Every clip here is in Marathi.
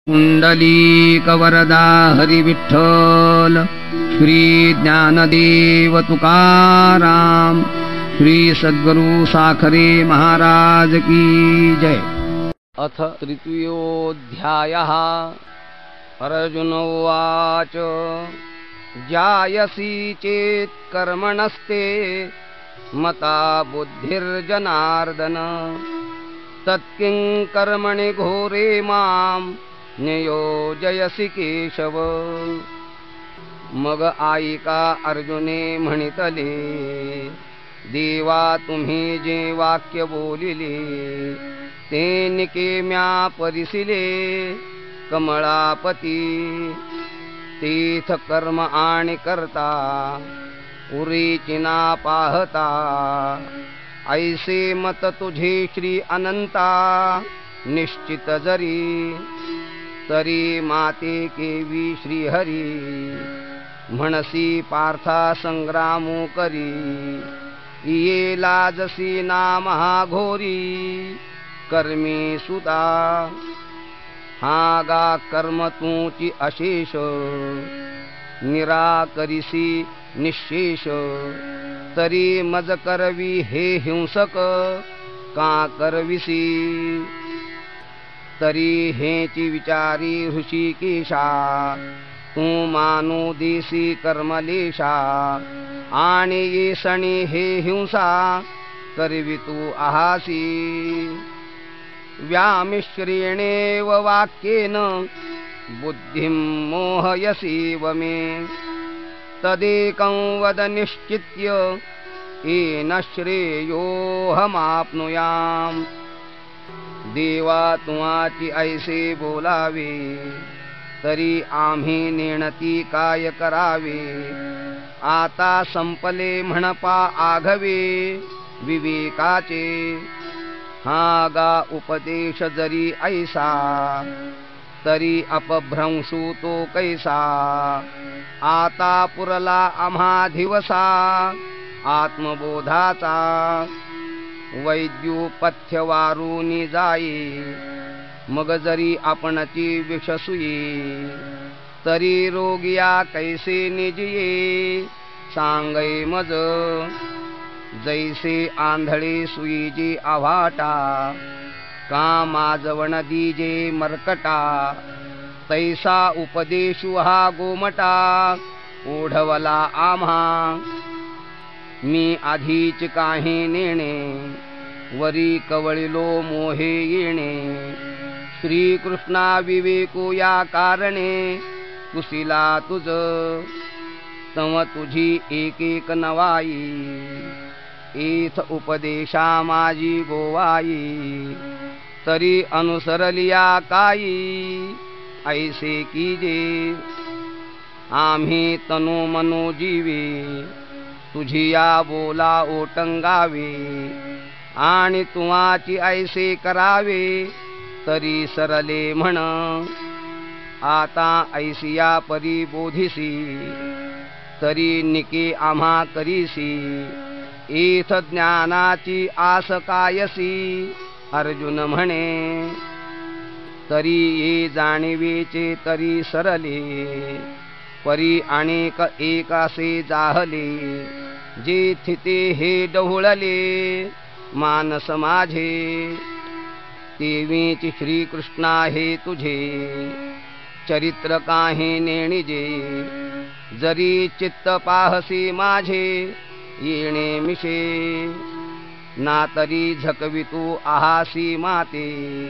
कुंडलीकवरदा हरी विठ्ठल, श्री ज्ञानदेव तुकाराम, श्री सद्गुरु साखरे महाराज की जय। अथ तृतीयोऽध्यायः। अर्जुन उवाच जायसी चेत् कर्मणस्ते मता बुद्धिर्जनार्दन, तत्किं कर्मणि घोरे मां नियोजयसि केशव। मग ऐका अर्जुने म्हणितले, देवा तुम्ही जे वाक्य बोलिले ते निके म्या परिसिले। कमळापती तीर्थ कर्म आणि करता, उरीची ना पाहता। ऐसे मत तुझे श्री अनंता, निश्चित जरी तरी माते केवी श्रीहरी। म्हणसी पार्था संग्रामो करी, ये लाजसी ना महाघोरी। कर्मी सुता हा गा कर्म तूची अशेष, निराकरिसी निशेष। तरी मज करवी हे हिंसक, का करविसी। तरी हेची विचारी ऋषिकेशा, तू मानू देसी कर्मलेशा। आणि ये सणी हे हिंसा, करवी तू आहासी। व्यामिश्रेणेव वाक्येन बुद्धिं मोहयसीव मे। तदेकं वद निश्चित्य, येन श्रेयोऽहमाप्नुयाम्। देवा तुझी ऐसे बोलावे, तरी आम्ही नेणती काय करावे। आता संपले म्हणपा आघवे विवेकाचे, हा गा उपदेश जरी ऐसा। तरी अपभ्रंशू तो कैसा, आता पुरला आम्हा दिवसा आत्मबोधाचा। वैद्युपथ्य वारुनी जाई, मग जरी आपणची विषसुई। तरी रोगिया कैसे निजिये, सांगय मज। जैसे आंधळे सुईजी आव्हाटा, का माजवण दीजे मरकटा। तैसा उपदेशु हा गोमटा, ओढवला आम्हा। मी आधीच काही नेणे, वरी कवळिलो मोहे येणे। श्रीकृष्णा विवेको या कारणे, कुशिला तुझ तव तुझी एक एक नवाई। इथ उपदेशा माझी गोवाई, तरी अनुसरलिया काई। ऐसे कीजे आम्ही तनु मनो जीवे, तुझिया बोला ओटंगावे। आणि तुझी ऐसे करावे, तरी सरले म्हण। आता ऐसिया परी बोधिसी, तरी निके आम्हा करीसी। इथ ज्ञानाची आस कायसी, अर्जुन म्हणे। तरी ये जाणीवेचे तरी सरले, परी अनेक एकासे जाहले। जे थिते हे डहुळले, मानस माझे। तेवीच श्रीकृष्णा हे तुझे, चरित्र काही नेणिजे। जरी चित्त पाहसी माझे, येणे मिशे। ना तरी झकवितू आहासी माते,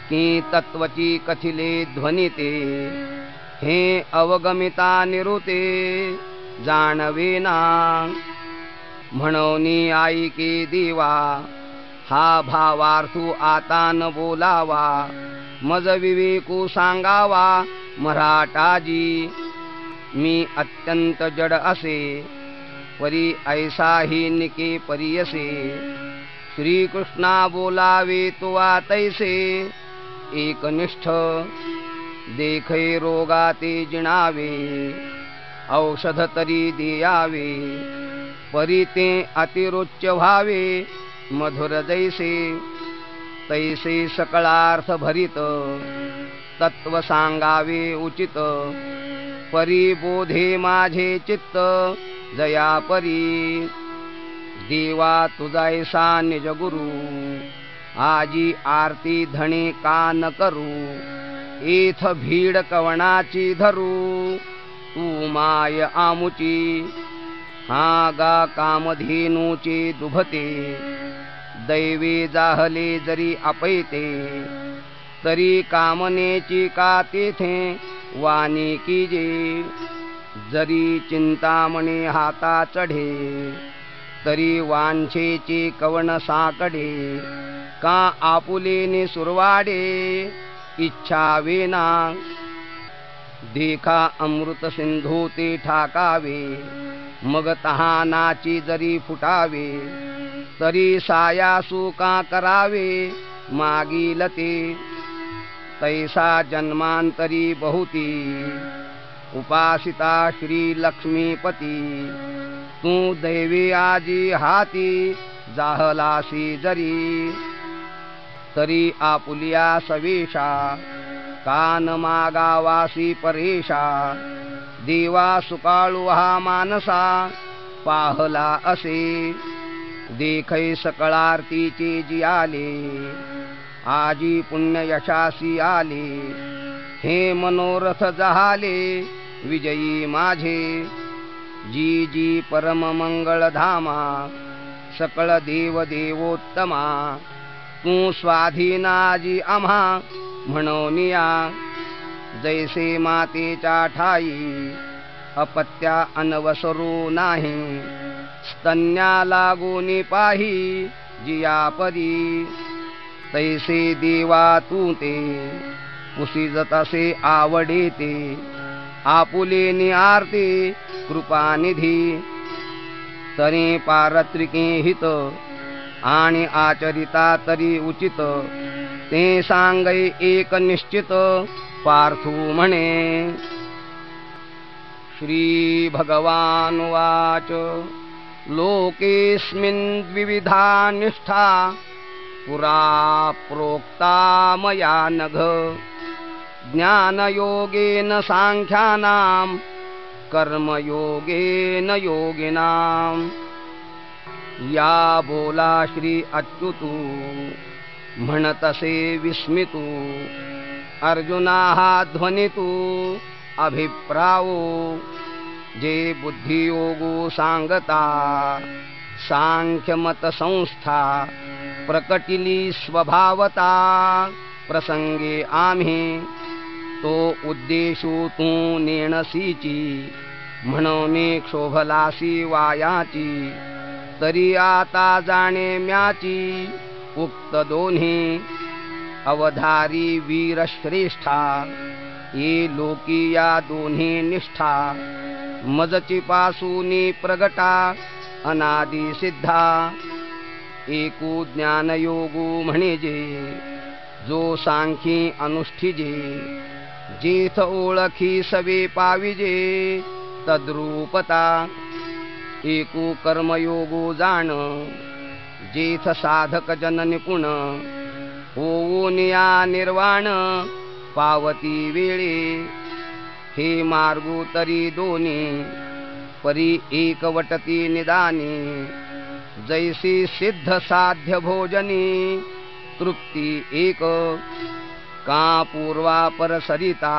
की तत्वची कथिले ध्वनिते। हे अवगमिता निरुते, जाणवेना। म्हणून ऐके देवा, हा भावार्थू आता न बोलावा। मज विवेकू सांगावा मराठाजी। मी अत्यंत जड असे, परी ऐसाही निके परियसे। श्रीकृष्णा बोलावे तुवा तैसे, एकनिष्ठ। देखै रोगा ते जिणावे, औषध तरी दियावे। परी ते अतिरोच्य व्हावे, मधुर जैसे। तैसे सकळार्थ भरित तत्व सांगावे उचित परिबोधे माझे चित्त जया परी देवा तुझायसा निज गुरु आजी आरती धणे का न करू एथ भीड कवणाची धरू तू माय आमुची हा गा कामधेनूचे दुभते दैवे जाहले जरी अपैते तरी कामनेची का तेथे वाणी कीजे जरी चिंतामणी हाता चढे तरी वांछेचे कवण साकडे का आपुलेने सुरवाडे इच्छा वेना देखा अमृत सिंधू ते ठाकावे मग तहानाची जरी फुटावे तरी सायासू का करावे मागील ते तैसा जन्मांतरी बहुती उपासिता श्री लक्ष्मीपती तू दैवी आजी हाती जाहलासी जरी तरी आपुलिया सवेशा कान मागावासी परेशा देवा सुकाळू हा मानसा पाहला असे देखै सकळार्तीचे जियाले आजी पुण्य यशासी आले हे मनोरथ जहाले विजयी माझे जी जी परम मंगळ धामा सकळ देव देवोत्तमा तू स्वाधीनाजी आम्हा म्हणोनिया जैसे मातेच्या ठाई अपत्या अनवसरू नाही स्तन्या लागूनी पाही जिया परी तैसे देवा तू ते पुसिजत असे आवडे ते आपुले आरते कृपानिधी तरी पारत्रिके हित आणि आचरिता तरी उचित ते सांगै एक निश्चित पार्थू म्हणे श्री भगवान वाच लोकेस्मिन् द्विविधा निष्ठा पुरा प्रोक्ता मया नघ ज्ञानयोगेन सांख्यानां कर्मयोगेन योगिनां या बोला श्री अच्युतू म्हणतसे विस्मितू अर्जुना हा ध्वनितू अभिप्रावो जे बुद्धियोगो सांगता सांख्यमत संस्था प्रकटिली स्वभावता प्रसंगे आम्ही तो उद्देशू तू नेणसीची म्हणून क्षोभलासी वायाची तरी आता जाणे म्याची उक्त दोन्ही अवधारी वीर श्रेष्ठा ये लोकी या दोन्ही निष्ठा मजची पासूनी प्रगटा अनादि सिद्धा एकू ज्ञानयोगू म्हणेजे जो सांखी अनुष्ठिजे जेथ ओळखी सवे पाविजे तद्रूपता एकू कर्मयोगो जाण जेथ साधक जन निपुण होऊन या निर्वाण पावती वेळे हे मार्गू तरी दोन्ही परी एकवटती निदानी जैसी सिद्ध साध्य भोजनी तृप्ती एक का पूर्वापर सरिता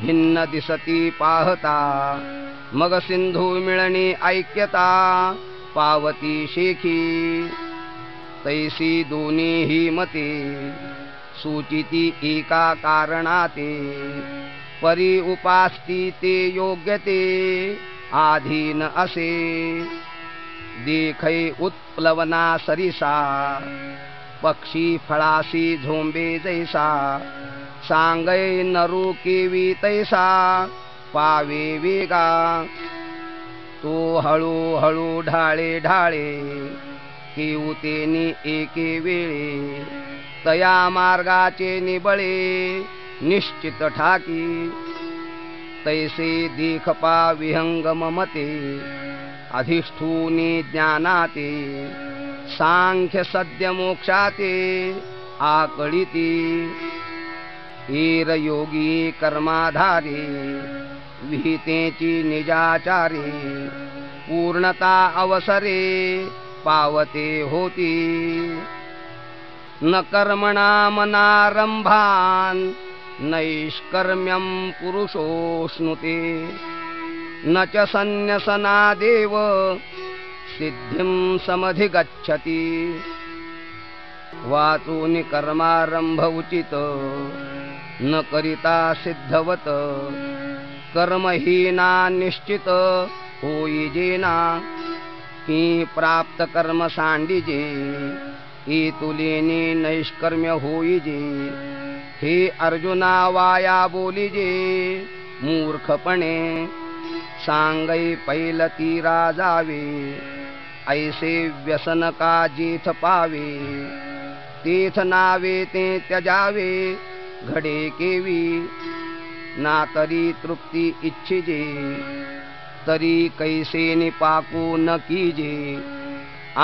भिन्न दिसती पाहता मग सिंधू मिळणी ऐक्यता पावती शेखी तैसी दोन्ही ही मते सूचिती एका कारणाते परी उपास्ती ते योग्यते आधीन असे देखै उत्प्लवना सरिसा पक्षी फळासी झोंबे जैसा सांगै नरू केवी तैसा पावे वेगा तो हळू हळू ढाळे ढाळे केवतेनी एके वेळे तया मार्गाचे निबळे निश्चित ठाकी तैसे देखपा विहंगम मते अधिष्ठूनी ज्ञानाते सांख्य सद्य मोक्षाते आकळिती ईर योगी कर्माधारी विहितेची निजाचारी पूर्णता अवसरे पावते होती न कर्मणामनारंभान नैष्कर्म्यं पुरुषोष्णुते न च संन्यसनादेव सिद्धिं समधिगच्छति वाचूनि कर्मारंभ उचित न करिता सिद्धवत कर्महीना निश्चित होईजेना ही प्राप्त कर्म सांडिजे ही तुलेनी नैष्कर्म्य होईजे हे अर्जुना वाया बोलिजे मूर्खपणे सांगै पैलती राजावे ऐसे व्यसन का जेथ पावे तेथ नावे ते त्यजावे घडे केवी ना तरी तृप्ती इच्छिजे तरी कैसे निपाकू न कीजे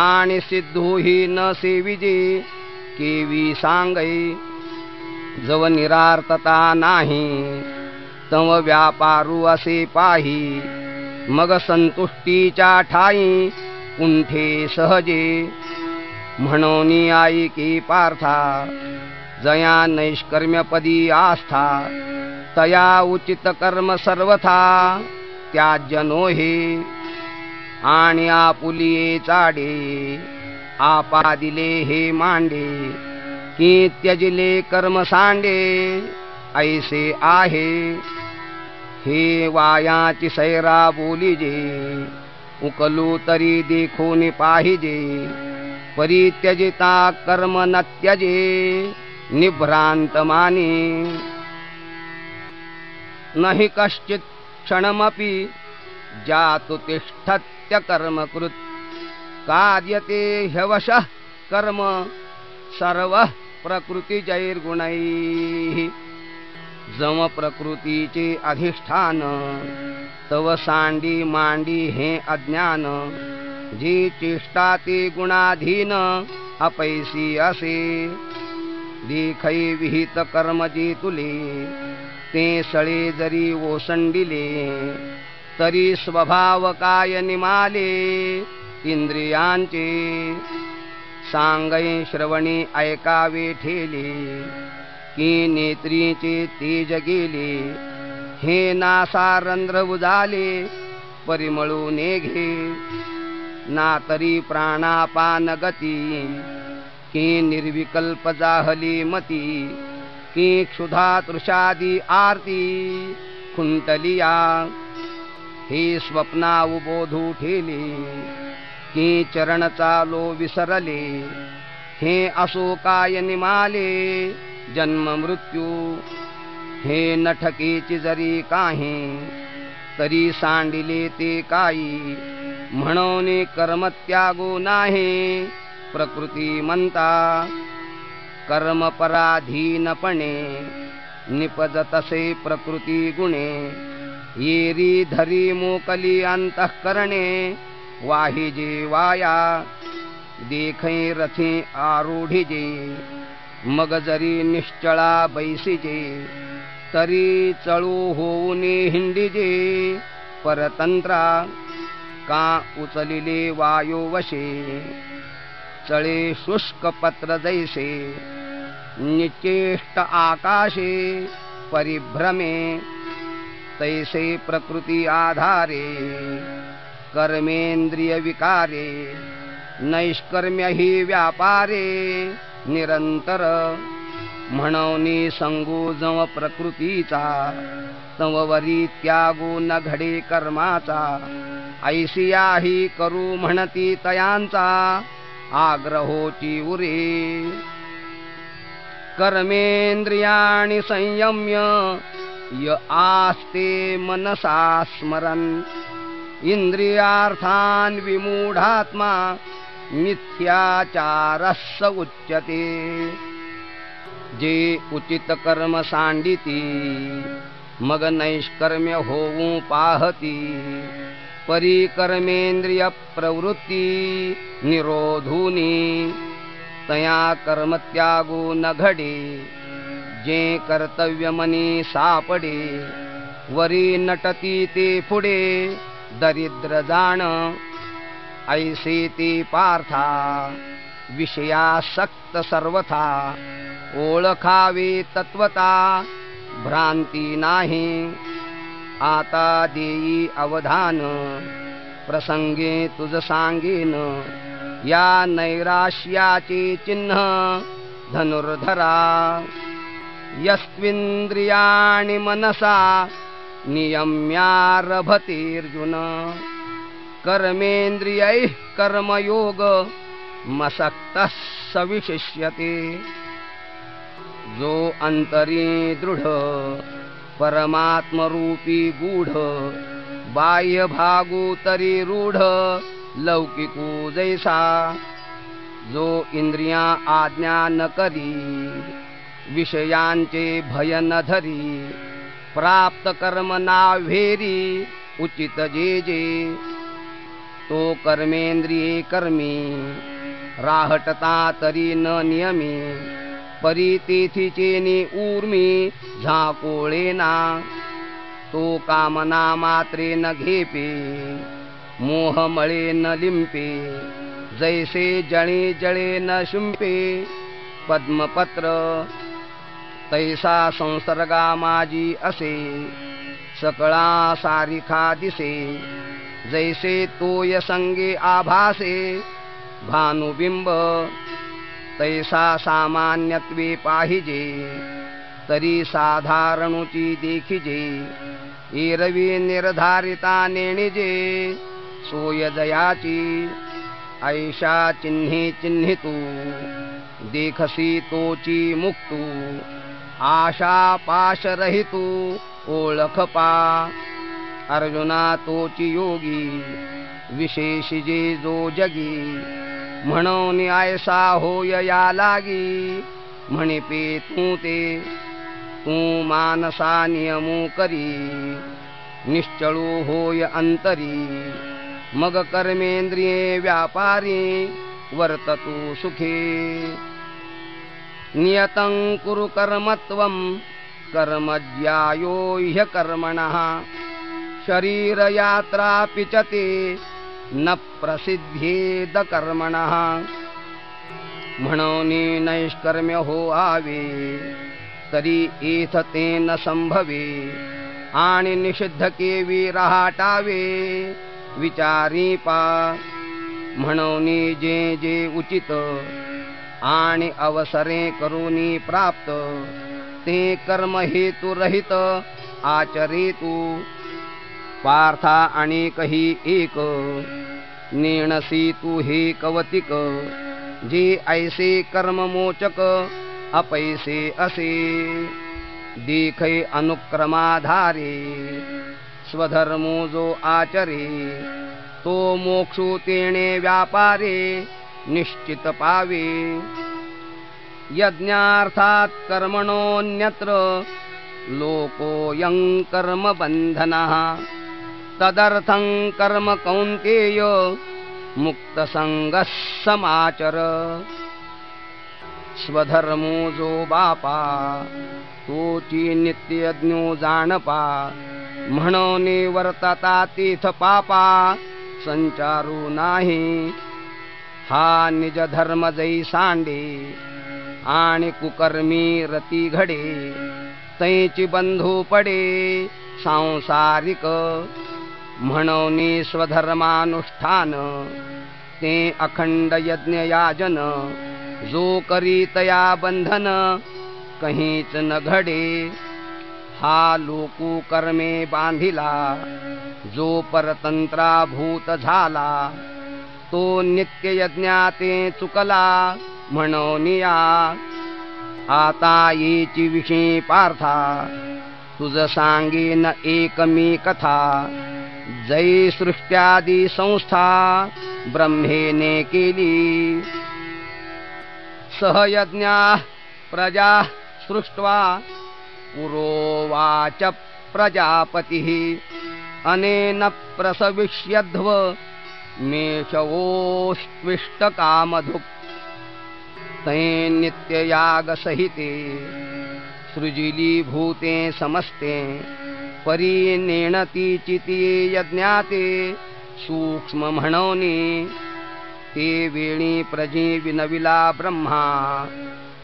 आणि सिद्धूही न सेविजे केवी सांगै जव निरार्थता नाही तव व्यापारू असे पाही मग संतुष्टीच्या ठाई कुंठे सहजे म्हणून आई की पार्था जया नैष्कर्म्यपदी आस्था तया उचित कर्म सर्वथा त्याज्यनो हे आणि आपुलिये चाडे आपादिले हे मांडे की त्यजिले कर्म सांडे ऐसे आहे हे वायाची सैरा बोलिजे उकलू तरी देखून पाहिजे परित्यजिता कर्म न त्यजे निभ्रांत मानी नहि कश्चित क्षणमपि जातु तिष्ठत्य कर्मकृत् कार्यते ह्यवशः कर्म सर्वः प्रकृतिजैर्गुणैः जम प्रकृतीचे अधिष्ठान तव सांडी मांडी हे अज्ञान जी चेष्टा ते गुणाधीन अपैसी असे देखै विहित कर्म जे तुले ते सळे जरी ओसंडिले तरी स्वभाव काय निमाले इंद्रियांचे सांगै श्रवणी ऐकावे ठेले की नेत्रीचे तेज गेले हे नासारंध्र उजाले परिमळू नेघे ना तरी प्राणापान गती की निर्विकल्प जाहली मती की क्षुधा तृषादी आरती खुंटलिया हे स्वप्ना उबोधू ठेले की चरण चालो विसरले हे अशोकाय निमाले जन्म मृत्यू हे नठकेची जरी काही तरी सांडिले ते काही म्हणून कर्म त्यागो नाही प्रकृती म्हणता कर्म पराधीनपणे निपजतसे प्रकृती गुणे येरी धरी मोकली अंतःकरणे वाहिजे वाया देखै रथे आरूढिजे मग जरी निश्चळा बैसिजे तरी चळू होऊन हिंडिजे परतंत्रा का उचलिले वायो वशे चळे शुष्क पत्र जैसे निचेष्ट आकाशे परिभ्रमे तैसे प्रकृती आधारे कर्मेंद्रिय विकारे नैष्कर्म्य ही व्यापारे निरंतर म्हणून संगो जव प्रकृतीचा तववरी त्यागो न घडे कर्माचा ऐसिया ही करू म्हणती तयांचा आग्रहोची उरे कर्मेंद्रियाणि संयम्य य आस्ते मनसा स्मरन् इंद्रियार्थान् विमूढात्मा मिथ्याचारस्स उच्यते जे उचित कर्म सांडिती मग नैष्कर्म्य होऊ पाहती परिकर्मेंद्रिय प्रवृत्ती निरोधूनी तया कर्म त्यागो न घडे जे कर्तव्य मनी सापडे वरी नटती ते पुढे दरिद्र जाण ऐसे ते पार्था विषयासक्त सर्वथा ओळखावे तत्वता भ्रांती नाही आता देई अवधान प्रसंगे तुझ सांगेन या नैराश्याचे चिन्ह धनुर्धरा यस्त्विंद्रियाणि मनसा नियम्यारभतेऽर्जुन कर्मेन्द्रियैः कर्मयोग मसक्तः सविशिष्यते जो अंतरी दृढ परमात्मरूपी गूढ बाह्य भागोतरी रूढ लौकिको जैसा जो इंद्रिया आज्ञा न करी विषयांचे भय न धरी प्राप्त कर्म नाव्हेरी उचित जे जे तो कर्मेंद्रिये कर्मी राहटता तरी न नियमी परितेथीचेनी ऊर्मी झाकोळेना तो कामना मात्रे न घेपे मोहमळे न लिंपे जैसे जळे जळे न शुंपे पद्मपत्र तैसा संसर्गा माझी असे सकळा सारिखा दिसे जैसे तोय संगे आभासे भानुबिंब तैसा सामान्यत्वे पाहिजे तरी साधारणुची देखिजे एरवी निर्धारिता नेणिजे सोय जयाची ऐशा चिन्हे चिन्हितू देखसी तोची मुक्तू आशा पाश रहितू ओळख पा अर्जुना तोची योगी विशेषिजे जो जगी म्हणून ऐसा होय या लागी म्हणिपे तू ते तू मानसा नियमू करी निश्चळू होय अंतरी मग कर्मेंद्रिये व्यापारी वर्ततु सुखे नियतं कुरु कर्मत्वं कर्मज्यायो ह्यकर्मणः शरीरयात्रापि च ते न प्रसिद्धेद कर्मणः म्हणून नैष्कर्म्य हो आवे तरी एथ ते न संभवे आणि निषिद्ध केवी रहाटावे विचारी पा म्हणून जे जे उचित आणि अवसरे करूनी प्राप्त ते कर्म हेतु रहित आचरेतु पार्था अनेकही एक नेणसी तू हे कवतिक जे ऐसे कर्म मोचक अपैसे असे देखै अनुक्रमाधारे स्वधर्मो जो आचरे तो मोक्षो तेणे व्यापारे निश्चित पावे यज्ञार्थात कर्मणोऽन्यत्र लोकोऽयं कर्म बंधनः तदर्थं कर्म कौन्तेय मुक्त संगः समाचर स्वधर्मो जो बापा तोची नित्यज्ञो जाणपा म्हणून वर्तता तीथ पापा संचारू नाही हा निज धर्म जै सांडे आणि कुकर्मी रती घडे तैची बंधू पडे सांसारिक म्हणून स्वधर्मानुष्ठान ते अखंड यज्ञ याजन जो करी तया बंधन कहीच न घडे हा लोकू कर्मे बांधिला जो परतंत्राभूत झाला तो नित्य यज्ञाते चुकला म्हणून या आता येची विषयी पार्था तुझ सांगेन एक मी कथा जै सृष्ट्यादी संस्था ब्रह्मेने केली सहयज्ञा प्रजा सृष्ट्वा पुरोवाच प्रजापतिः अनेन प्रसविष्यध्व मेषवोष्विष्टकामधुक् तै नित्ययागसहिते सृजिली भूते समस्ते परी नेणती चिती यज्ञाते सूक्ष्म म्हणोनी ते वेणी प्रजी विनविला ब्रह्मा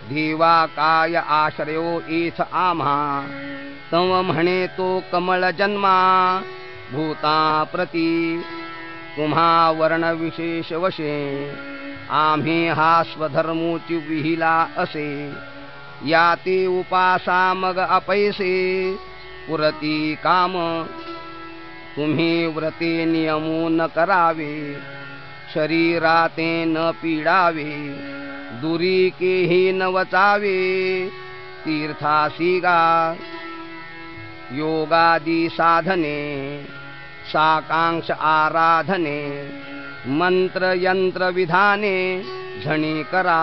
देवा काय आश्रयो इथ आम्हा तव म्हणे तो कमळ जन्मा भूता प्रती तुम्हा वर्ण विशेष वशे आम्ही हा स्वधर्मोची विहिला असे याते उपासा मग अपैसे पुरती काम तुम्ही व्रते नियमो न करावे शरीराते न पीडावे दुरी केही न वचावे तीर्थासी गा योगादी साधने साकांक्ष आराधने मंत्र यंत्र विधाने झणी करा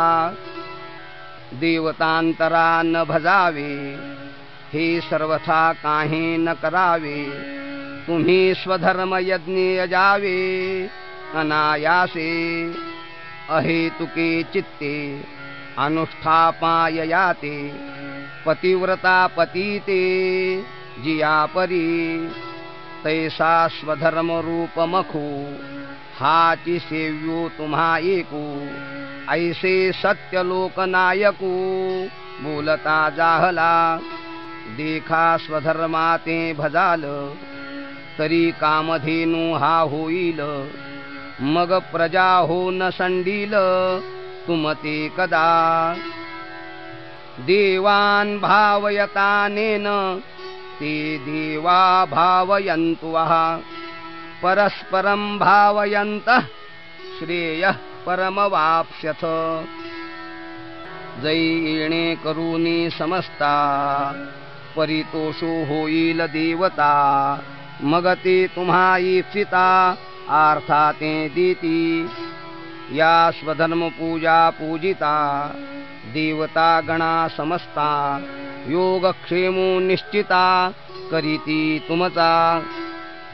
देवतांतरा न भजावे हे सर्वथा काही न करावे तुम्ही स्वधर्म यज्ञ यजावे अनायासे अहेतुके चित्ते अनुष्ठापाय याते पतिव्रता पतीते जिया परी तैसा स्वधर्म रूप मखू हाची सेव्यो तुम्हा एकू ऐसे सत्य लोकनायकू बोलता जाहला देखा स्वधर्माते भजाल तरी कामधेनु हा होईल मग प्रजा हो न संडील तुमते कदा देवान भावयतानेन ते देवा भावयन्तु वः परस्परं भावयन्तः श्रेयः परमवाप्स्यथ जैणे करुणी समस्ता परितोषो होईल देवता मग ते तुम्हा इप्सिता अर्थाते देती या स्वधर्म पूजा पूजिता देवता गणा समस्ता योगक्षेमो निश्चिता करीती तुमचा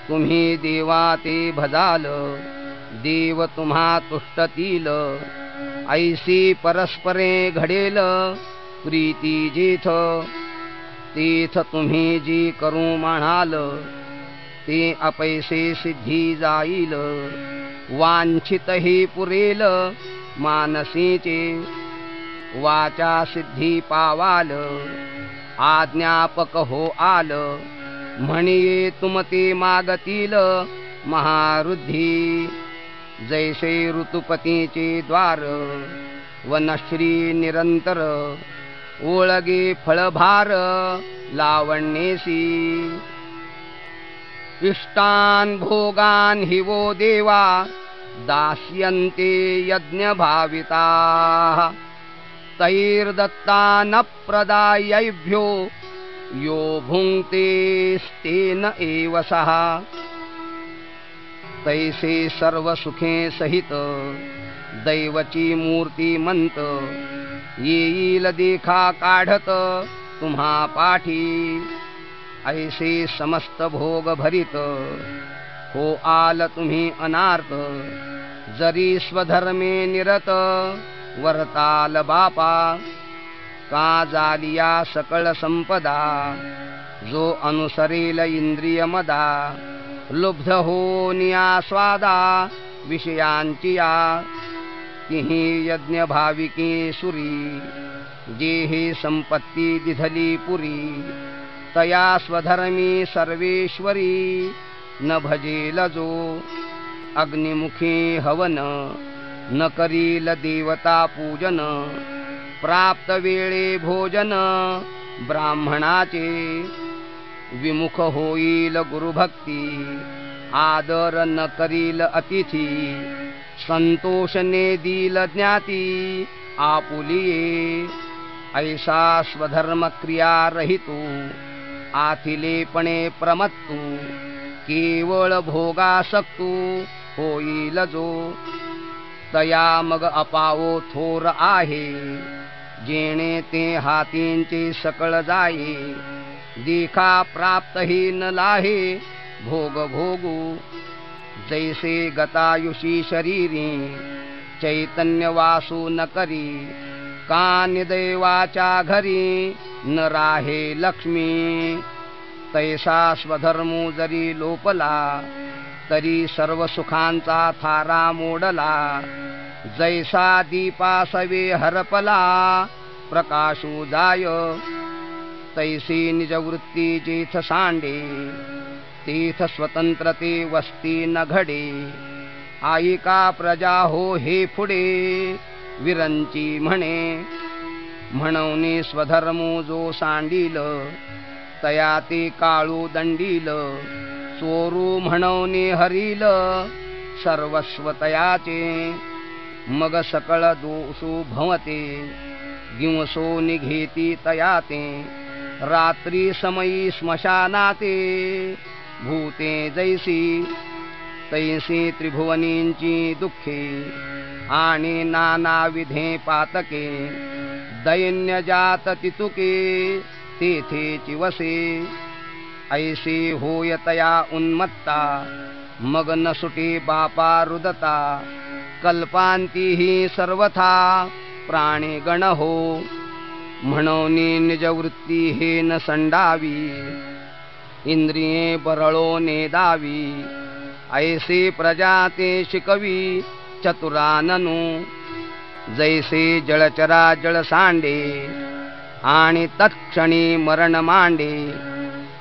तुम्ही देवा ते भजाल देव तुम्हा तुष्टतील ऐसी परस्परे घडेल प्रीती जेथ तेथ तुम्ही जी करू म्हणाल ते अपैसे सिद्धी जाईल वांछित ही पुरेल मानसीचे वाचा सिद्धी पावाल आज्ञापक हो आल म्हणिये तुमते मागतील महारुद्धी जैसे ऋतुपतीचे द्वार वनश्री निरंतर ओळगे फळभार लावण्येसी इष्टान भोगान हि वो देवा दास्यन्ते यज्ञ भाविता तैर्दत्ता न प्रदायैभ्यो यो भुङ्क्तेस्तेन एव सः तैसे सर्व सुखे सहित दैवची मूर्तिमंत येईल देखा काढत तुम्हा पाठी ऐसे समस्त भोग भरित हो आल तुम्ही अनार्थ जरी स्वधर्मे निरत वर्ताल बापा का जालिया सकळ संपदा जो अनुसरेल इंद्रिय मदा लुब्ध होनिया स्वादा विषयांची या तिही यज्ञ भाविकी सुरी जे हे संपत्ती दिधली पुरी तया स्वधर्मी सर्वेश्वरी न भजेल जो अग्निमुखी हवन न करील देवता पूजन प्राप्त वेळे भोजन ब्राह्मणाचे विमुख होईल गुरुभक्ती आदर न करील अतिथी संतोष ने दिल ज्ञाती आपुलिये ऐसा स्वधर्म क्रिया रहितू आथिलेपणे प्रमत्तू केवळ भोगासक्तू होईल जो तया मग अपावो थोर आहे जेणे ते हातींचे सकळ जाये देखा प्राप्त ही न लाहे भोग भोगू जैसे गतायुषी शरीरी चैतन्य वासू न करी कान दैवाच्या घरी न राहे लक्ष्मी. तैसा स्वधर्मो जरी लोपला तरी सर्व सुखांचा थारा मोडला. जैसा दीपासवे हरपला प्रकाशू जाय. तैसी निजवृत्ती जेथ सांडे तीथ स्वतंत्रते वस्ती न घडे. आईका प्रजा हो हे पुढे विरंची म्हणे. म्हणवनी स्वधर्मो जो सांडील तया ते काळू दंडील. चोरू म्हणवनी हरील सर्वस्व तयाचे. मग सकळ दोषू भवते गिंसो निघेती तयाते. रात्री समयी स्मशानाते भूते जैसी. तैसी त्रिभुवनींची दुःखे आणि नाना विधे पातके. दैन्य जात तितुके तेथे चिवसे. ऐसे होय तया उन्मत्ता मग न सुटे बापा रुदता. कल्पांती ही सर्वथा प्राणी गण हो. म्हणोनी निजवृत्ती हे न संडावी इंद्रिये बरळो नेदावी. ऐसे प्रजा ते शिकवी चतुराननु. जैसे जळचरा जळ सांडे आणि तत्क्षणी मरण मांडे.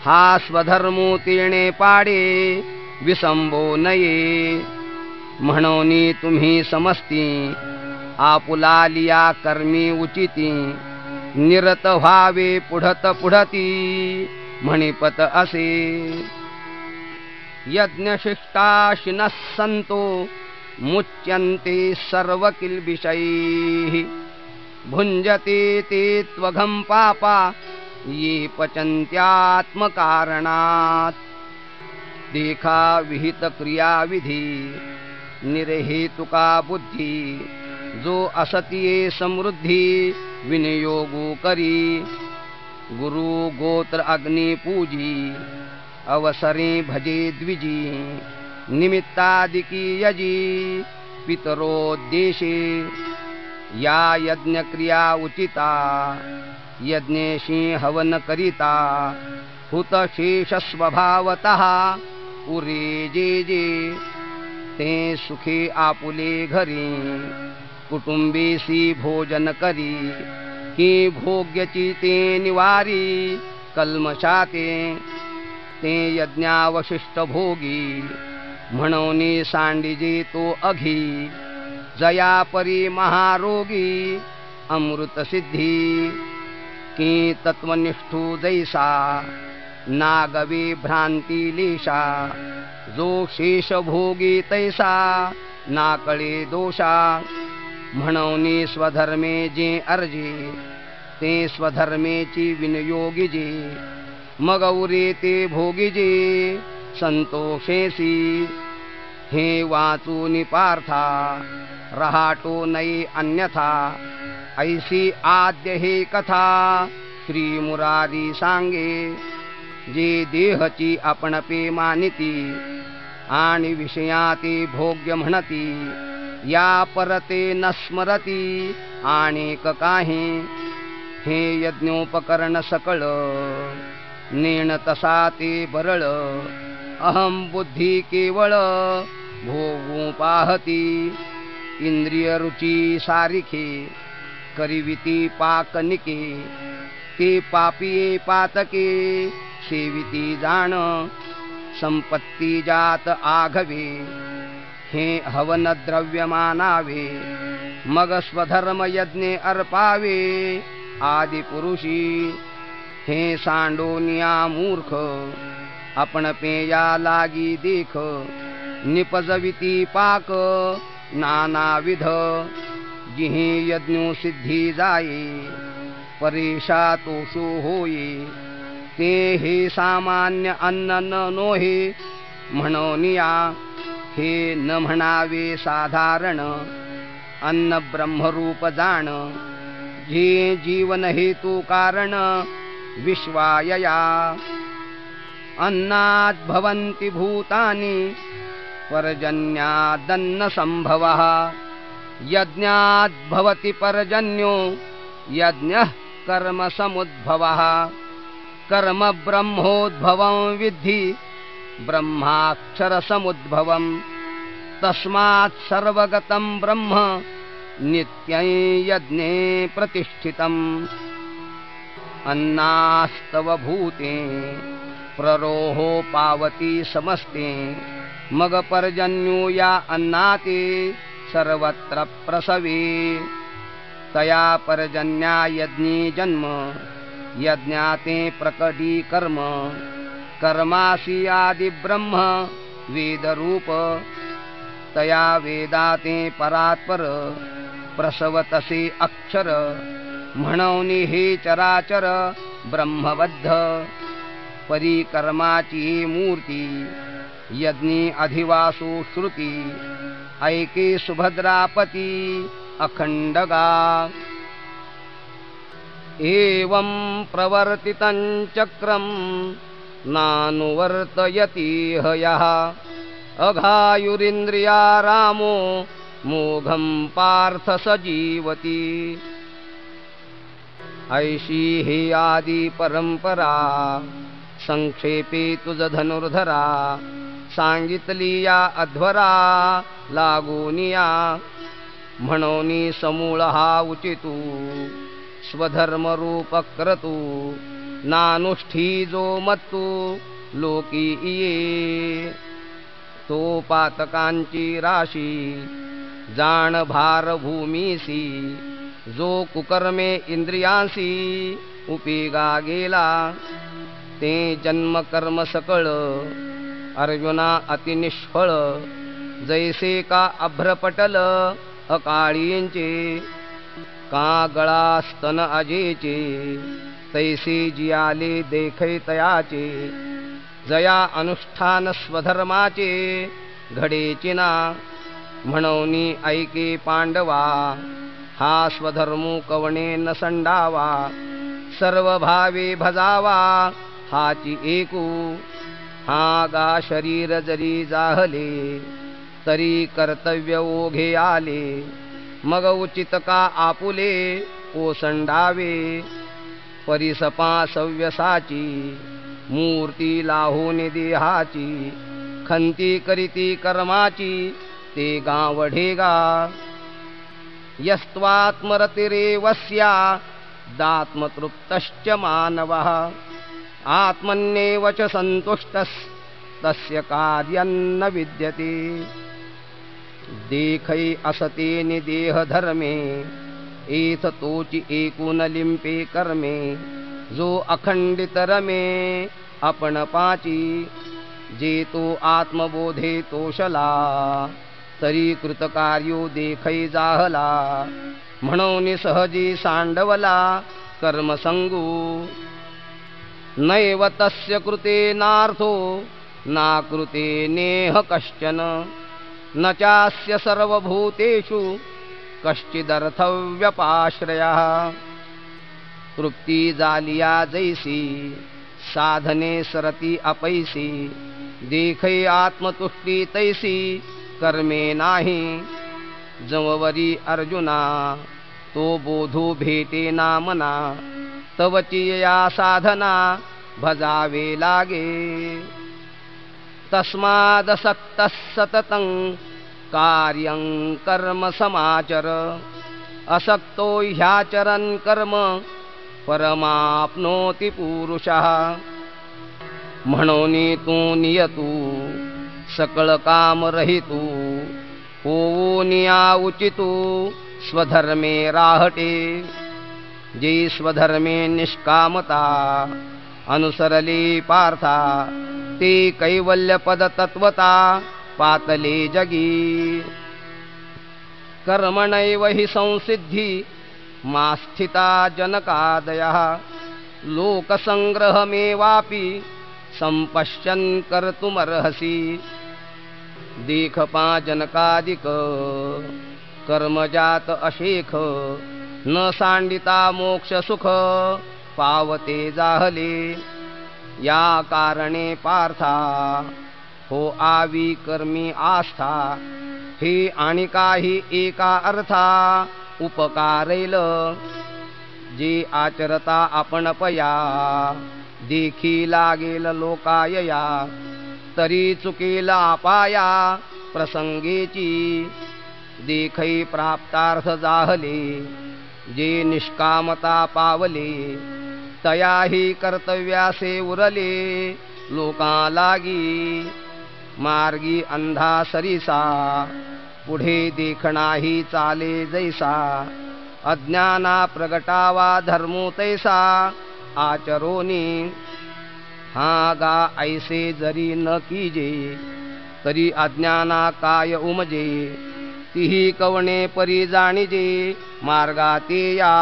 हा स्वधर्मो तिणे पाडे विसंबो नये. म्हणोनी तुम्ही समस्ती आपुला लिया कर्मी उचिती. निरत व्हावे पुढत पुढती म्हणिपत असे. यज्ञशिष्टाशिनः संतो मुच्यन्ते सर्व किल्बिषैः. भुञ्जते ते त्वघं पापा ये पचन्त्यात्मकारणात्. देखा विहित क्रियाविधी निरहेतुका बुद्धी. जो असतिये समृद्धी विनियोगो करी. गुरु गोत्र अग्नि पूजी अवसरे भजे द्विजी. निमित्तादिकी यजी पितरोद्देशे. या यज्ञ क्रिया उचिता यज्ञेशी हवन करिता. हुत शेष स्वभावतः पुरे जे जे. ते सुखे आपुले घरी कुटुंबीसी भोजन करी. की भोग्यची ते निवारी कल्मशाते. ते यज्ञावशिष्ट भोगी म्हणोनी सांडिजे तो अघी. जया परी महारोगी अमृत सिद्धी. की तत्वनिष्ठू जैसा नागवे भ्रांती लेशा. जो शेष भोगी तैसा नाकळे दोषा. म्हणोनी स्वधर्मे जे अर्जे ते स्वधर्मेची विनियोगी जे. मग उरे ते भोगी जे संतोषेसी. हे वाचूनि पार्था रहाटो नये अन्यथा. ऐसी आद्य हे कथा श्री मुरारी सांगे. जे देहची आपणपे मानिती आणि विषयाते भोग्य म्हणती. या परते न स्मरती आणिक काही. हे यज्ञोपकरण सकळ नेण तसा ते बरळ. अहम बुद्धी केवळ भोगू पाहती. इंद्रिय रुची सारिखे करिविती पाकनिके. ते पापिये पातके सेविती जाण. संपत्ती जात आघवे हे हवन द्रव्य मानावे. मग स्वधर्म यज्ञे अर्पावे आदि पुरुषी. हे सांडोनिया मूर्ख आपण पेया लागी देख. निपजविती पाक नानाविध. जिहि यज्ञो सिद्धी जाये परेशा तोषो होये. ते हे सामान्य अन्न न नोहे म्हणोनिया. हे न म्हणावे साधारण अन्न ब्रह्मरूप जाण. जे जीवन हेतू कारण विश्वायया. अन्नात् भवन्ति भूतानि पर्जन्यादन्न संभवः. यज्ञात् भवति पर्जन्यो यज्ञः कर्म समुद्भवः कर्म ब्रह्मोद्भवं विद्धि ब्रह्माक्षर समुद्भवम् तस्मात् सर्वगतं ब्रह्म नित्यं यज्ञे प्रतिष्ठितम् अन्नास्तव भूते प्ररोहो पावती समस्ते मग पर्जन्यो या अन्नाते सर्वत्र प्रसवे तया पर्जन्या यज्ञे जन्म यज्ञाते प्रकटी कर्म कर्मासि आदि ब्रह्म वेदरूप तया वेदाते परात्पर प्रसवतसे अक्षर म्हणून हे चराचर ब्रह्मबद्ध परिकर्माची मूर्ती यज्ञी अधिवासो श्रुती ऐके सुभद्रापती अखंडगा एवं प्रवर्तितं चक्रं नानुवर्तयति हयः अघायुरिन्द्रिया रामो मोघं पार्थ सजीवति ऐशी हे आदि परंपरा संक्षेपे तुझ धनुर्धरा सांगितली या अध्वरा लागूनिया म्हणून समूळ हा उचितू स्वधर्म रूप क्रतू नानुष्ठी जो मत्तू लोकी ये तो पातकांची राशी जाण भार भूमीसी जो कुकर्मे इंद्रियांसी उपेगा गेला ते जन्म कर्म सकळ अर्जुना अतिनिष्फळ जैसे का अभ्रपटल अकाळींचे का गळा स्तन अजेचे तैसे जियाले देखै तयाचे जया अनुष्ठान स्वधर्माचे घडेचे ना म्हणून ऐके पांडवा हा स्वधर्मो कवणे न संडावा सर्व भावे भजावा हाची एकू हा गा शरीर जरी जाहले तरी कर्तव्य ओघे आले मग उचित का आपुले ओसंडावे परिसपा सव्यसाची मूर्ती लाहोन देहाची खंती करीती कर्माची ते गावढेगा यस्त्वात्मरतिरेवस्या दात्मतृप्तश्च मानवः आत्मन्येव च संतुष्टस्तस्य कार्यं न विद्यते देखै असते निदेह धर्मे एथ तोची एकून लिंपे कर्मे जो अखंडित रमे आपण पाची जे तो आत्मबोधे तोषला तरी कृतकार्यो देखै जाहला म्हणून सहजी सांडवला कर्मसंगू नैव तस्य कृते नार्थो नाकृते नेह कश्चन न चास्य सर्वभूतेषु कश्चिदर्थव्यपाश्रयः तृप्ती जालिया जैसी साधने सरती अपैसी देखै आत्मतुष्टी तैसी कर्मे नाही जववरी अर्जुना तो बोधू भेटे नामना तवची या साधना भजावे लागे तस्मादसक्तः सततं कार्यं कर्म समाचर असक्तो ह्याचरन् कर्म परमाप्नोति पुरुषः म्हणून तू नियतू सकळ काम रहितू होऊ निया उचितू स्वधर्मे राहटे जे स्वधर्मे निष्कामता अनुसरले पार्था ते कैवल्यपद तत्वता पातले जगी कर्मणैव हि संसिद्धि मा स्थिता जनकादयः लोकसंग्रहमेवापि संपश्यन् कर्तुमर्हसि देखपा जनकादिक कर्मजात अशेख न सांडिता मोक्ष सुख पावते जाहले या कारणे पार्था हो आवी कर्मी आस्था हे आणि काही एका अर्था उपकारैल जे आचरता आपण पया देखी लागेल लोकायया तरी चुकेल आपाया प्रसंगेची देखै प्राप्तार्थ जाहले जे निष्कामता पावले तयाही कर्तव्यासे उरले लोका लागी मार्गी अंधा सरिसा पुढे देखणाही चाले जैसा अज्ञाना प्रगटावा धर्मो तैसा आचरोनी हा गा ऐसे जरी न कीजे तरी अज्ञाना काय उमजे तिही कवणे परी जाणिजे मार्गाते या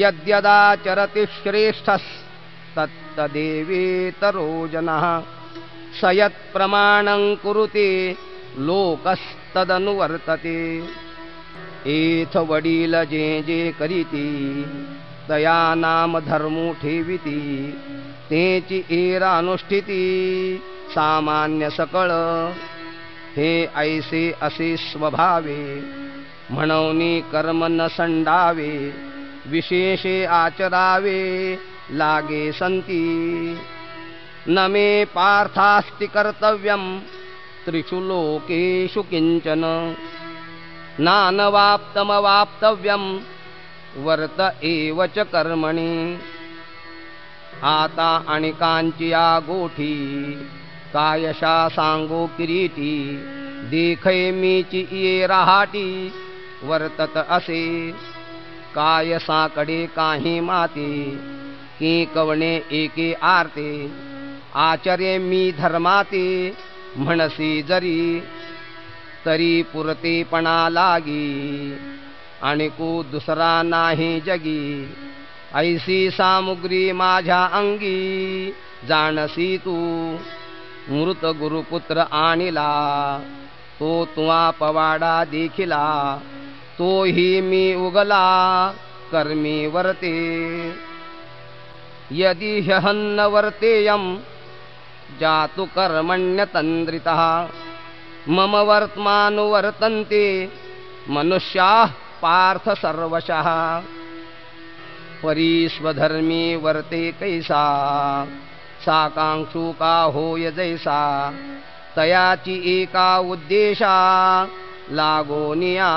यद्यदाचरति श्रेष्ठस् तत्तदेवेतरो जनः स यत्प्रमाणं कुरुते लोकस्तदनुवर्तते एथ वडील जे जे करीती तया नाम धर्मो ठेविती तेची एरा अनुष्ठिती सामान्य सकळ हे ऐसे असे स्वभावे म्हणूनी कर्म न संडावे विशेषे आचरावे लागे संती न मे पार्थास्ति कर्तव्यं त्रिषु लोकेषु किंचन नानवाप्तमवाप्तव्यं वर्त एव च कर्मणि आता अणिकांची या गोठी कायशा सांगो किरीटी देखै मीची ये रहाटी वर्तत असे काय साकडे काही माते की कवणे एके आरते आचरे मी धर्माते म्हणसी जरी तरी पुरतेपणा लागी आणिको दुसरा नाही जगी ऐसी सामुग्री माझ्या अंगी जाणसी तू मृत गुरुपुत्र आणिला तो तुवा पवाडा देखिला तोही मी उगला कर्मी वर्ते यदि ह्यहन्न वर्तेयं जातु कर्मण्यतन्द्रितः मम वर्त्मानुवर्तन्ते मनुष्याः पार्थ सर्वशः परीस्वधर्मी वर्ते कैसा साकांक्षु का होय जैसा तयाची एका उद्देशा लागोनिया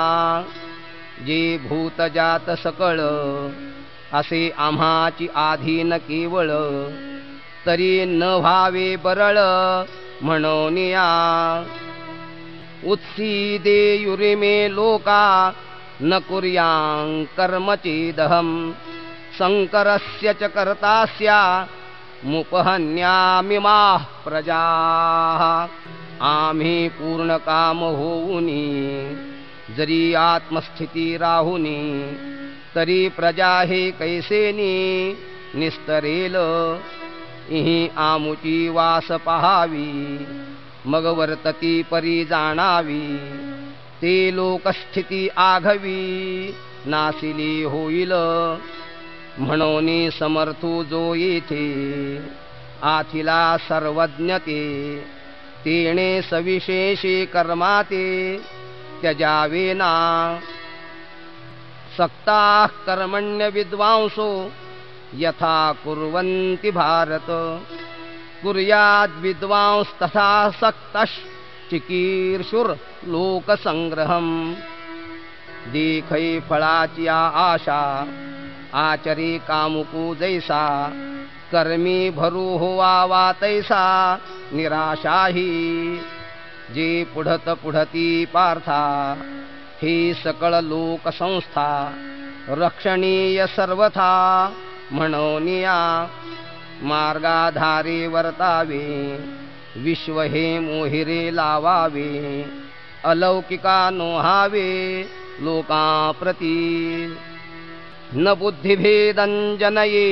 जे भूतजात सकळ असे आम्हाची आधीन केवळ तरी न व्हावे बरळ म्हणोनिया उत्सीदेयुरिमे लोका न कुर्यां कर्मचेदहं शंकरस्य च कर्तास्या मुपहन्यामिमाः प्रजाः आम्ही पूर्ण काम होऊनी जरी आत्मस्थिती राहुनी तरी प्रजा हे कैसेनी निस्तरेल इही आमुची वास पहावी मग वर्तती परी जाणावी ते लोकस्थिती आघवी नासिली होईल म्हणोनी समर्थू जो येथे आथिला सर्वज्ञते तेणे सविशेषे कर्माते त्यजावेना सक्ताः कर्मण्य विद्वांसो यथा कुर्वन्ति भारत कुर्याद् विद्वांस्तथा सक्तश्चिकीर्षुर् लोकसंग्रहम् देखै फळाची आशा आचरे कामुको जैसा कर्मी भरू होवा तैसा निराशाही जे पुढत पुढती पार्था हे सकळ लोकसंस्था रक्षणीय सर्वथा म्हणोनिया मार्गाधारे वर्तावे विश्व हे मोहिरे लावावे अलौकिका नोहावे लोकांप्रती न बुद्धिभेदं जनये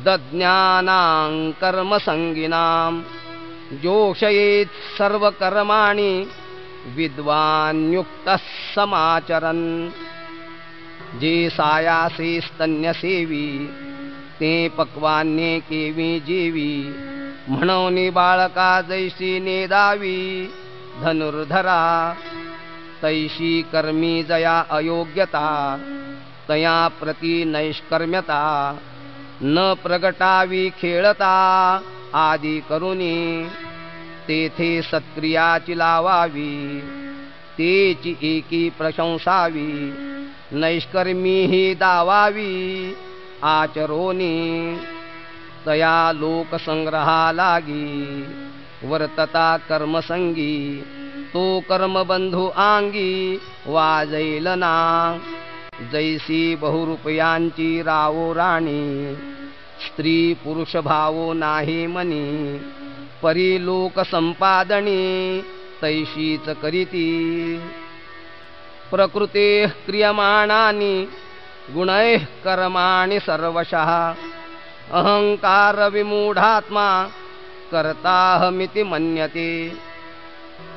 दज्ञानां कर्मसंगिनां जोषयेत् सर्वकर्माणि विद्वान्युक्तः समाचरन् जे सायासे स्तन्यसेवी ते पक्वान्ये केवी जेवी म्हणोनी बाळका जैसी नेदावी धनुर्धरा तैशी कर्मी जया अयोग्यता तया प्रति नैष्कर्म्यता न प्रगटावी खेळता आदी करुणी तेथे सत्क्रियाची लावावी तेची एकी प्रशंसावी नैष्कर्मी ही दावावी आचरोनी तया लोकसंग्रहा लागी वर्तता कर्मसंगी तो कर्मबंधू आंगी वाजैल ना जैसी बहुरूपयांची रावो राणी स्त्री पुरुष भावो नाही मनी परी लोक संपादनी तैशीच करीती प्रकृते क्रियमाणानि गुणैः कर्माणि सर्वशः अहंकार विमूढात्मा कर्ताहमिति मन्यते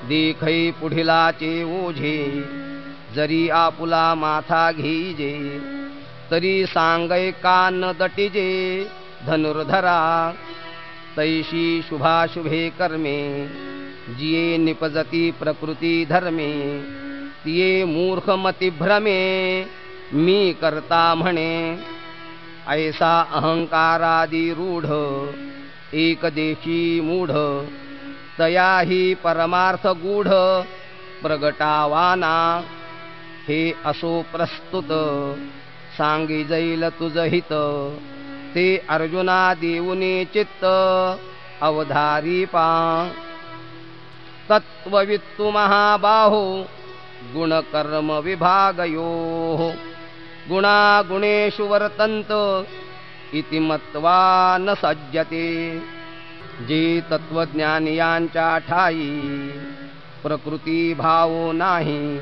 देखै पुढिलाचे ओझे जरी आपुला माथा घेईजे तरी सांगै कान दटिजे धनुर्धरा तैशी शुभाशुभे कर्मे जिये निपजती प्रकृती धर्मे तिये मूर्खमती भ्रमे मी करता म्हणे ऐसा अहंकारादी रूढ एकदेशी मूढ तयाही परमार्थ गूढ प्रगटावाना हे असो प्रस्तुत सांगी जाईल तुझ हित ते अर्जुना देऊने चित्त अवधारी पा तत्ववित्तु महाबाहो गुणकर्म विभागयोः गुणागुणेषु वर्तन्त इति मत्वा न सज्जते जे तत्वज्ञानियांच्या ठाई प्रकृती भावो नाही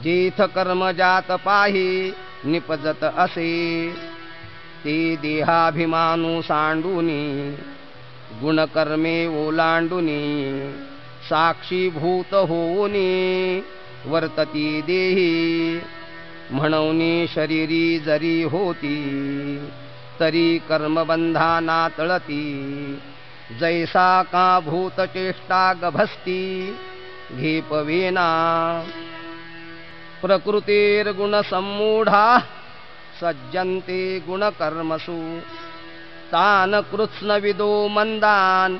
जेथ कर्म जात पाही निपजत असे ते देहाभिमानू सांडूनी गुणकर्मे ओलांडूनी साक्षीभूत होऊनी वर्तती देही म्हणूनी शरीरी जरी होती तरी कर्मबंधाना तळती जैसा का भूतचेष्टा गभस्ती घेपवेना प्रकृतिर्गुणसम्मूढा सज्जन्ते गुणकर्मसु तान कृत्स्नविदो मंदान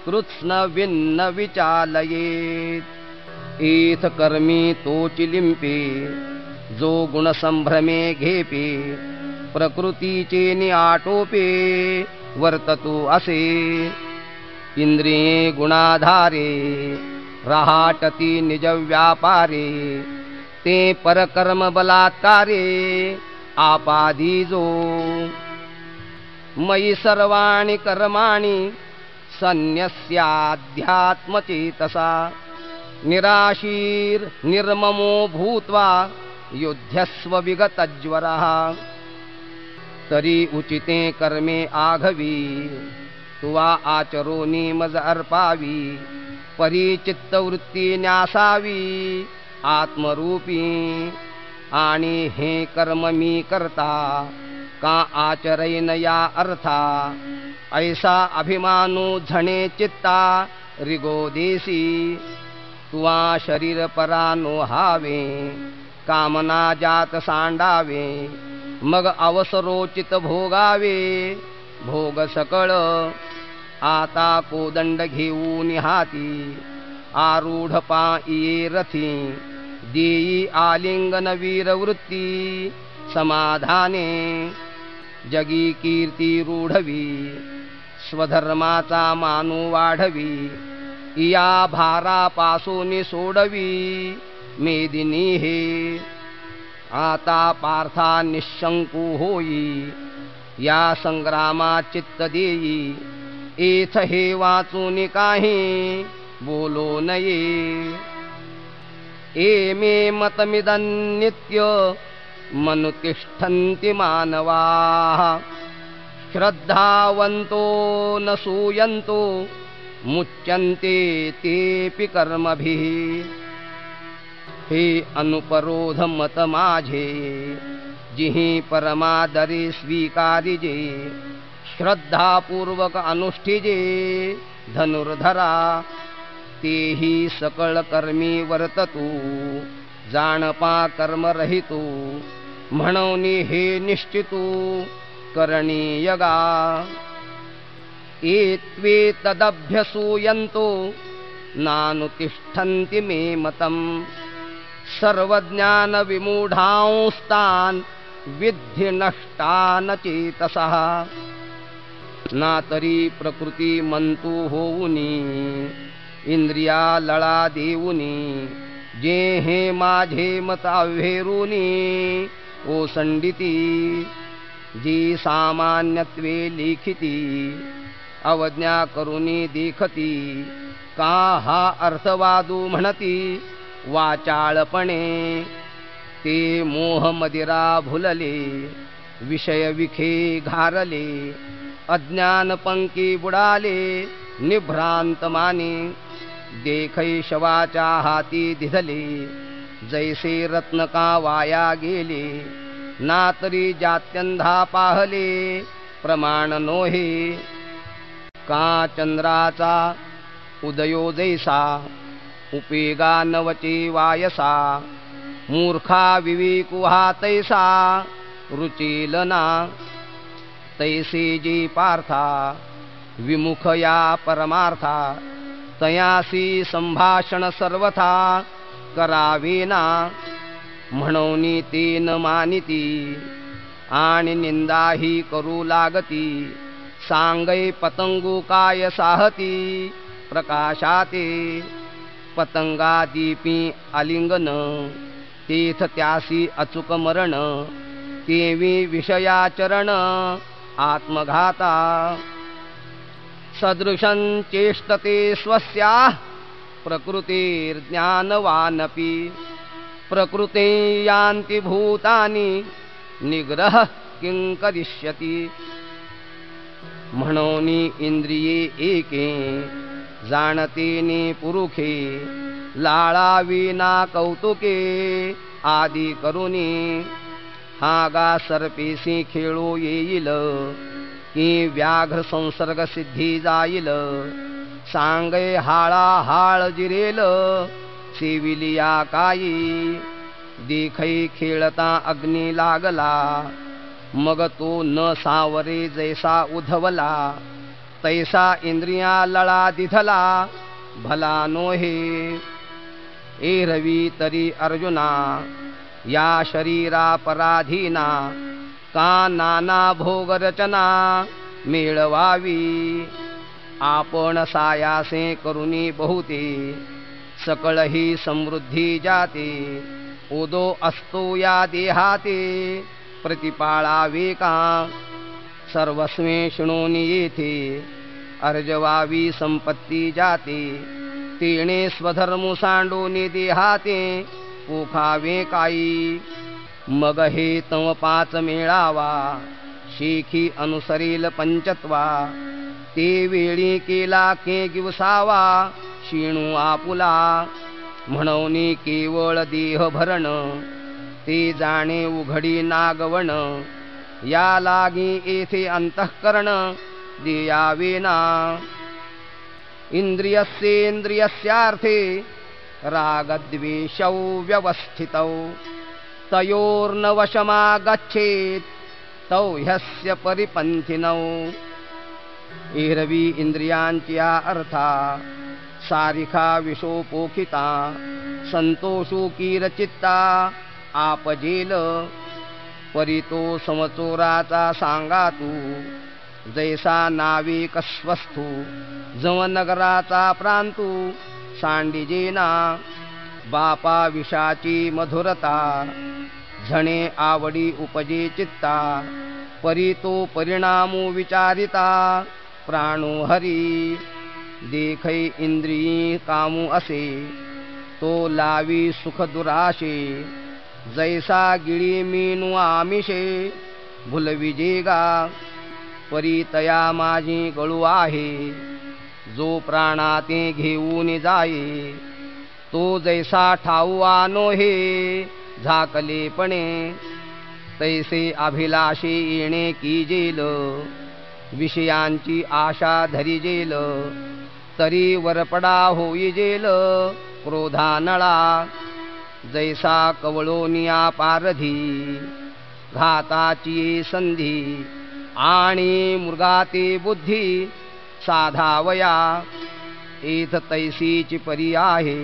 कृत्स्नविन्न विचालयेत एथ कर्मी तोचिलिंपे जो गुणसंभ्रमे घेपे प्रकृतीचे निआटोपे वर्ततो असे इंद्रिये गुणाधारे रहाटती निज व्यापारे ते परकर्म बलात्कारे आपादीजो मयि सर्वाणि कर्माणि सन्न्यस्याध्यात्मचेतसा निराशीर निर्ममो भूत्वा युध्यस्व विगतज्वरः तरी उचिते कर्मे आघवी तुवा आचरोनी मज अर्पावी परिचित्तवृत्ती न्यासावी आत्मरूपी आणि हे कर्म मी करता का आचरेन या अर्था ऐसा अभिमानो झणे चित्ता रिगो देसी तुवा शरीर परानो हावे कामना जात सांडावे मग अवसरोचित भोगावे भोग सकळ आता कोदंड घेऊन हाती आरूढ पायी रथी देई आलिंगन वीरवृत्ती समाधाने जगी कीर्ती रूढवी स्वधर्माचा मानू वाढवी या भारापासून सोडवी मेदिनी हे आता पार्था निशंकू होई या संग्रामात चित्त देई एथ हे वाचून काही बोलो नये एमे मतमिदन्नित्य मनुतिष्ठन्ति मानवाः श्रद्धावन्तो न सूयन्तो मुच्यन्ते तेऽपि कर्मभिः हे अनुपरोध मत माझे जिहि परमादरे स्वीकारिजे श्रद्धापूर्वक अनुष्ठिजे धनुर्धरा तेही सकळ कर्मी वर्ततु जाणपा कर्म रहितो म्हणून हे निश्चितू करणीयगा एत्वे तदभ्यसूयन्तो नानुतिष्ठन्ति मे मतम् सर्वज्ञान विमूढांस्तान् विद्धि नष्टान चेतसः ना तरी प्रकृती मंतू होऊनी इंद्रिया लळा देऊनी जे हे माझे मत अव्हेरूनी ओसंडिती जी सामान्यत्वे लिखिती अवज्ञा करुनी देखती का हा अर्थवादू म्हणती वाचाळपणे ते मोह मदिरा भुलले विषय विखे घारले अज्ञान पंकी बुडाले निभ्रांत माने देखै शवाच्या हाती धिधले जैसे रत्न का वाया गेले ना तरी जात्यंधा पाहले प्रमाण नोहे का चंद्राचा उदयो जैसा उपेगा नवचे वायसा मूर्खा विवेकुहा तैसा रुचिलना तैसे जी पार्था विमुख या परमार्था तयासी संभाषण सर्वथा करावेना म्हणून ते न मानिती आणि निंदाही करू लागती सांगै पतंगू काय साहती प्रकाशाते पतंगा दीपी आलिंगन तीथ त्यासी अचूक मरण तेवी विषयाचरण आत्मघाता सदृशं चेष्टते स्वस्याः प्रकृतिर्ज्ञानवानपि प्रकृते यान्ति भूतानि निग्रह किं करिष्यति म्हणून इंद्रिये एके जाणते नि पुरुखे लाळाविना कौतुके आदी करुनी हा गा सर्पेसी खेळू येईल की व्याघ्र संसर्ग सिद्धी जाईल सांगे हाळा हाळ जिरेल सेविलिया काई देखै खेळता अग्नी लागला मग तो न सावरे जैसा उधवला तैसा इंद्रिया लळा दिधला भला नोहे एरवी तरी अर्जुना या शरीरा पराधीना का नाना भोग रचना मिळवावी आपण सायासे करुणी बहुते सकळ ही समृद्धी जाते उदो असतो या देहाते प्रतिपाळावे का सर्वस्वे शृणून येथे अर्जवावी संपत्ती जाते तेणे स्वधर्म सांडून देहाते पोखावे काई मग हे तव पाच मेळावा शेखी अनुसरील पंचत्वा ते वेळी केला के गिवसावा शिणू आपुला म्हणून केवळ देह भरण ते जाणे उघडी नागवण या लागी येथे अंतःकरण देयावेना इंद्रियस्येंद्रियस्यार्थे रागद्वेषौ व्यवस्थितौ तयोर्न वशमागच्छेत् तौ ह्यस्य परिपंथिनौ एरवी इंद्रियांच्या अर्था सारिखा विषोपोखिता संतोषू कीरचित्ता आपजेल परितो समचोराचा सांगा तू जैसा नाविक स्वस्थू जव नगराचा प्रांतू सांडिजेना बापा विषाची मधुरता झणे आवडी उपजे चित्ता परितो परिणामो विचारिता प्राणो हरी देखै इंद्रियी कामू असे तो लावी सुख दुराशे जैसा गिळी मीनू आमिषे भुलविजेगा परितया माझी गळू आहे जो प्राणाते घेऊन जाये तो जैसा ठाऊ आनो हे झाकलेपणे तैसे अभिलाषे येणे कीजेल विषयांची आशा धरिजेल तरी वरपडा होईजेल क्रोधानळा जैसा कवळोनिया पारधी घाताची संधी आणि मृगाते बुद्धी साधावया एथ तैसीची परी आहे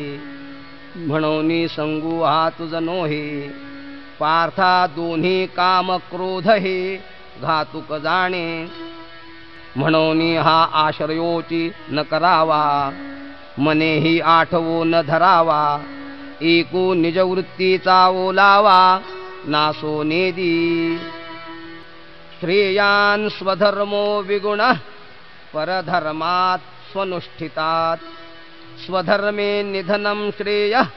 म्हणून संगू हा तुझ नोहे पार्था दोन्ही काम क्रोध हे घातुक जाणे म्हणून हा आश्रयोची न करावा मनेही आठवो न धरावा एकू निजवृत्तीचा ओलावा नासो नेदी श्रेयान स्वधर्मो विगुण परधर्मात स्वनुष्ठितात स्वधर्मे निधनं श्रेयः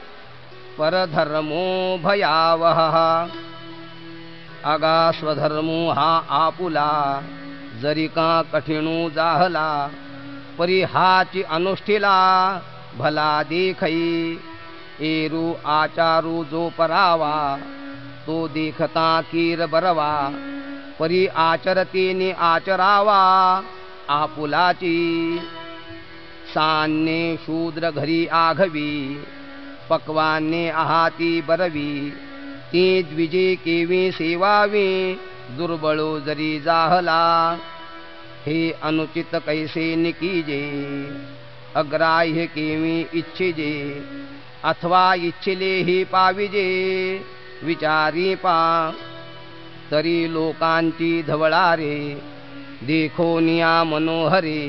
परधर्मो भयावहः आगा स्वधर्मो हा आपुला जरी का कठीणू जाहला परी हाची अनुष्ठिला भला देखई एरू आचारू जो परावा तो देखता कीर बरवा परी आचरतीने आचरावा आपुलाची सान्ने शूद्र घरी आघवी पक्वाने आहाती बरवी ती द्विजे केवी सेवावी दुर्बळो जरी जाहला हे अनुचित कैसे निकीजे अग्राह्य केवी इच्छिजे अथवा इच्छिले ही पाविजे विचारी पा तरी लोकांची धवळारे देखो निया मनोहरे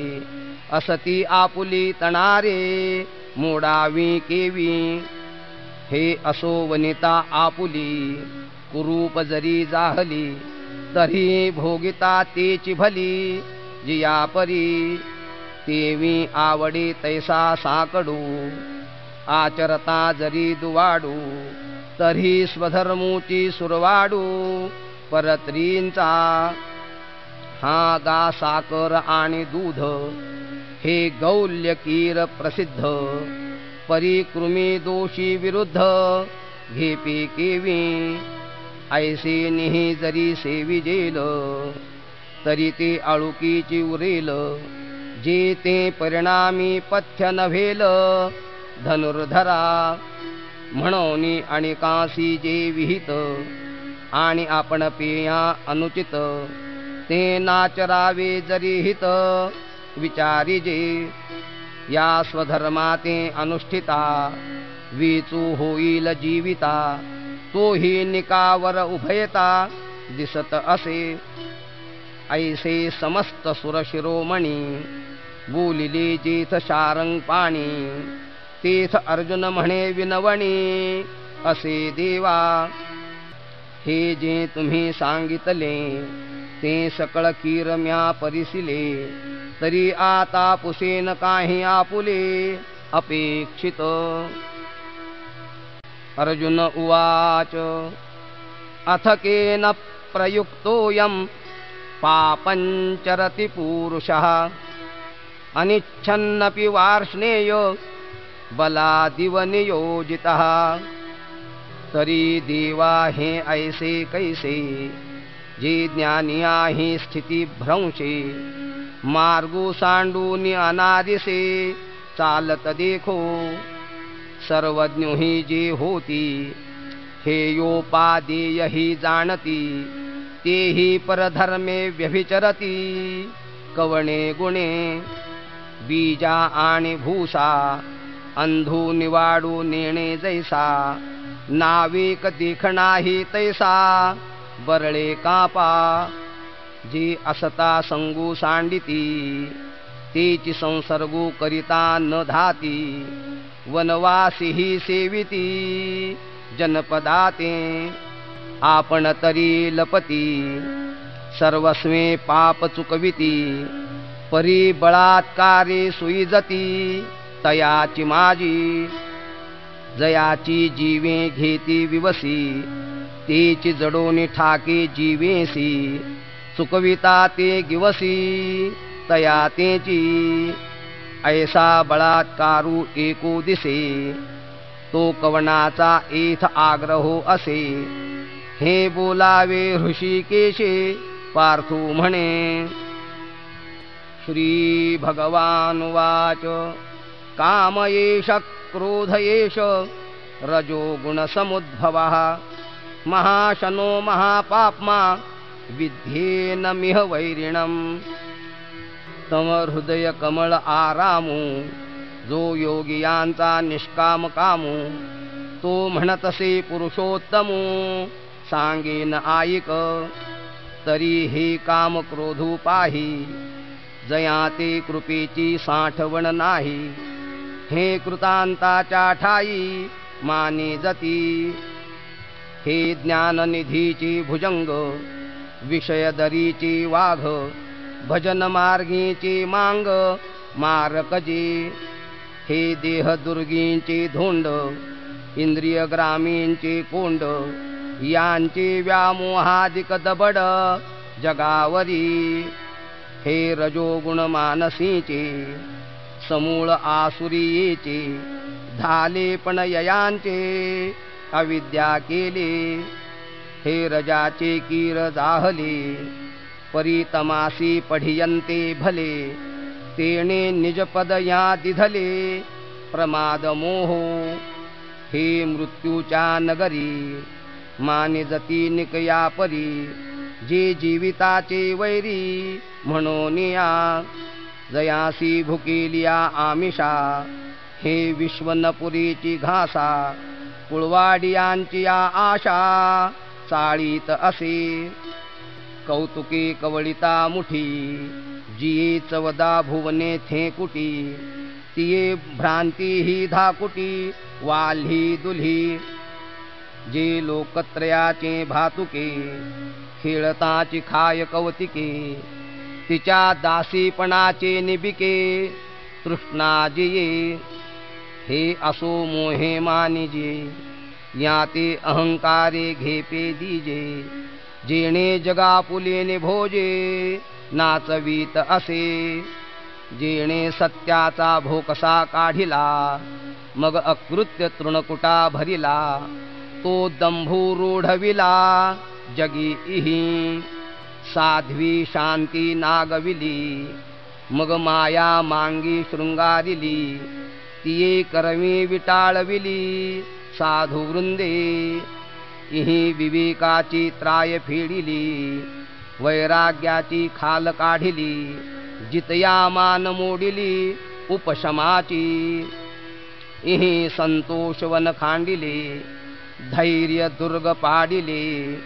असती आपुली तणारे मोडावी केवी हे असो वनिता आपुली कुरूप जरी जाहली तरी भोगिता तेची भली जिया परी तेवी आवडे तैसा साकडू आचरता जरी दुवाडू तरी स्वधर्मूची सुरवाडू परत्रींचा हा गा साकर आणि दूध हे गौल्य कीर प्रसिद्ध परिकृमी दोषी विरुद्ध घेपी केवी ऐसे निही जरी सेविजेल तरी ते आळुकीची उरेल जे ते परिणामी पथ्य नव्हेल धनुर्धरा म्हणून अनेकांसी जे विहित आणि आपण पेया अनुचित ते नाचरावे जरी हित विचारिजे या स्वधर्माते अनुष्ठिता विचू होईल जीविता तोही निकावर उभयता दिसत असे ऐसे समस्त सुरशिरोमणी बोलिले जेथ शारंग पाणी तेथ अर्जुन म्हणे विनवणी असे देवा हे जे तुम्ही सांगितले ते सकळ कीर म्या परिसिले तरी आता पुसेन काही आपुले अपेक्षित अर्जुन उवाच अथ केन प्रयुक्तोऽयं पापञ्चरति पूरुषः अनिच्छन्नपि वार्ष्णेय बलादिव नियोजितः तरी देवा हे ऐसे कैसे जे ज्ञानी आहे स्थिती भ्रंशे मार्गो सांडूनि अनादिसे चालत देखो सर्वज्ञ ही जे होती हेयोपादेय ही जाणती तेही परधर्मे व्यभिचरती कवणे गुणे बीजा आणि भूसा अंधू निवाडू नेणे जैसा नाविक देखणाही तैसा बरळे कापा जी असता संगू सांडिती तेची संसर्गू करिता न धाती वनवासी ही सेविती जनपदाते आपण तरी लपती सर्वस्वे पाप चुकविती परी बळात्कारे सुईजती तयाची माझी जयाची जीवे घेती विवसी तेची जडोनी ठाके जीवेसी चुकविता ते गिवसी तया तेची ऐसा बळात्कारू एको दिसे तो कवनाचा एथ आग्रहो असे हे बोलावे ऋषिकेशे पार्थू म्हणे श्री भगवान वाच काम एष क्रोध एष रजो गुण समुद्भवः महाशनो महापाप्मा विद्येन मिह वैरिणम. तम हृदय कमळ आरामू जो योगियांचा निष्काम कामू. तो म्हणतसे पुरुषोत्तमू सांगेन आईक. तरी हे काम क्रोधू पाही जया ते कृपेची साठवण नाही. हे कृतांताच्या ठाई माने जती. हे ज्ञाननिधीची भुजंग विषयदरीची वाघ. भजन मार्गीची मांग मारकजी. हे देह दुर्गींचे धोंड इंद्रिय ग्रामींचे कोंड. यांचे व्यामोहादिक दबड जगावरी. हे रजोगुण मानसीचे समूळ आसुरीचे. झाले पण ययांचे अविद्या केले. हे रजाचे कीर जाहले परितमासी पढियंते भले. तेणे निजपद या दिधले प्रमाद मोह. हे मृत्यूच्या नगरी मानिजती निकया परी. जे जीविताचे वैरी म्हणून या जयासी भुकेलिया आमिषा. हे विश्वनपुरीची घासा कुळवाडियांची या आशा चाळीत असे. कौतुके कवळिता मुठी जिये चवदा भुवने थे कुटी. तिये भ्रांती ही धाकुटी वाल्ही दुल्ही. जे लोकत्रयाचे भातुके खेळताची खाय कवतिके. तिच्या दासीपणाचे निबिके तृष्णा जिये. हे असो मोहे मानिजे या ते अहंकारे घेपे दीजे. जेणे जगापुलेने भोजे नाचवीत असे. जेणे सत्याचा भोकसा काढिला मग अकृत्य तृणकुटा भरिला. तो दंभूरूढविला जगी इही. साध्वी शांती नागविली मग माया मांगी शृंगारिली. तिये करवी विटाळविली साधू वृंदे. इही विवेकाची त्राय फेडिली वैराग्याची खाल काढिली. जितया मान मोडिली उपशमाची. इही संतोषवन खांडिले धैर्य दुर्ग पाडिले.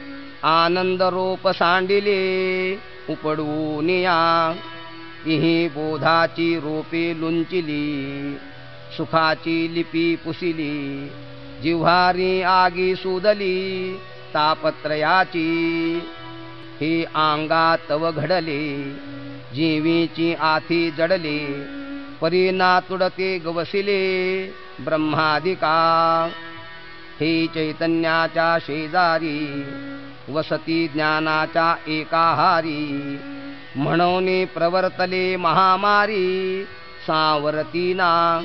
आनंद रोप सांडिले उपडून या. इही बोधाची रोपे लुंचिली सुखाची लिपी पुसिली. जिव्हारी आगी सुदली तापत्रयाची. हे आंगा तव घडले जीवीची आथी जडले. परीना तुडते गवसिले ब्रह्मादिका. हे चैतन्याच्या शेजारी वसती ज्ञानाच्या एकाहारी. म्हणून प्रवर्तले महामारी सावरतीना.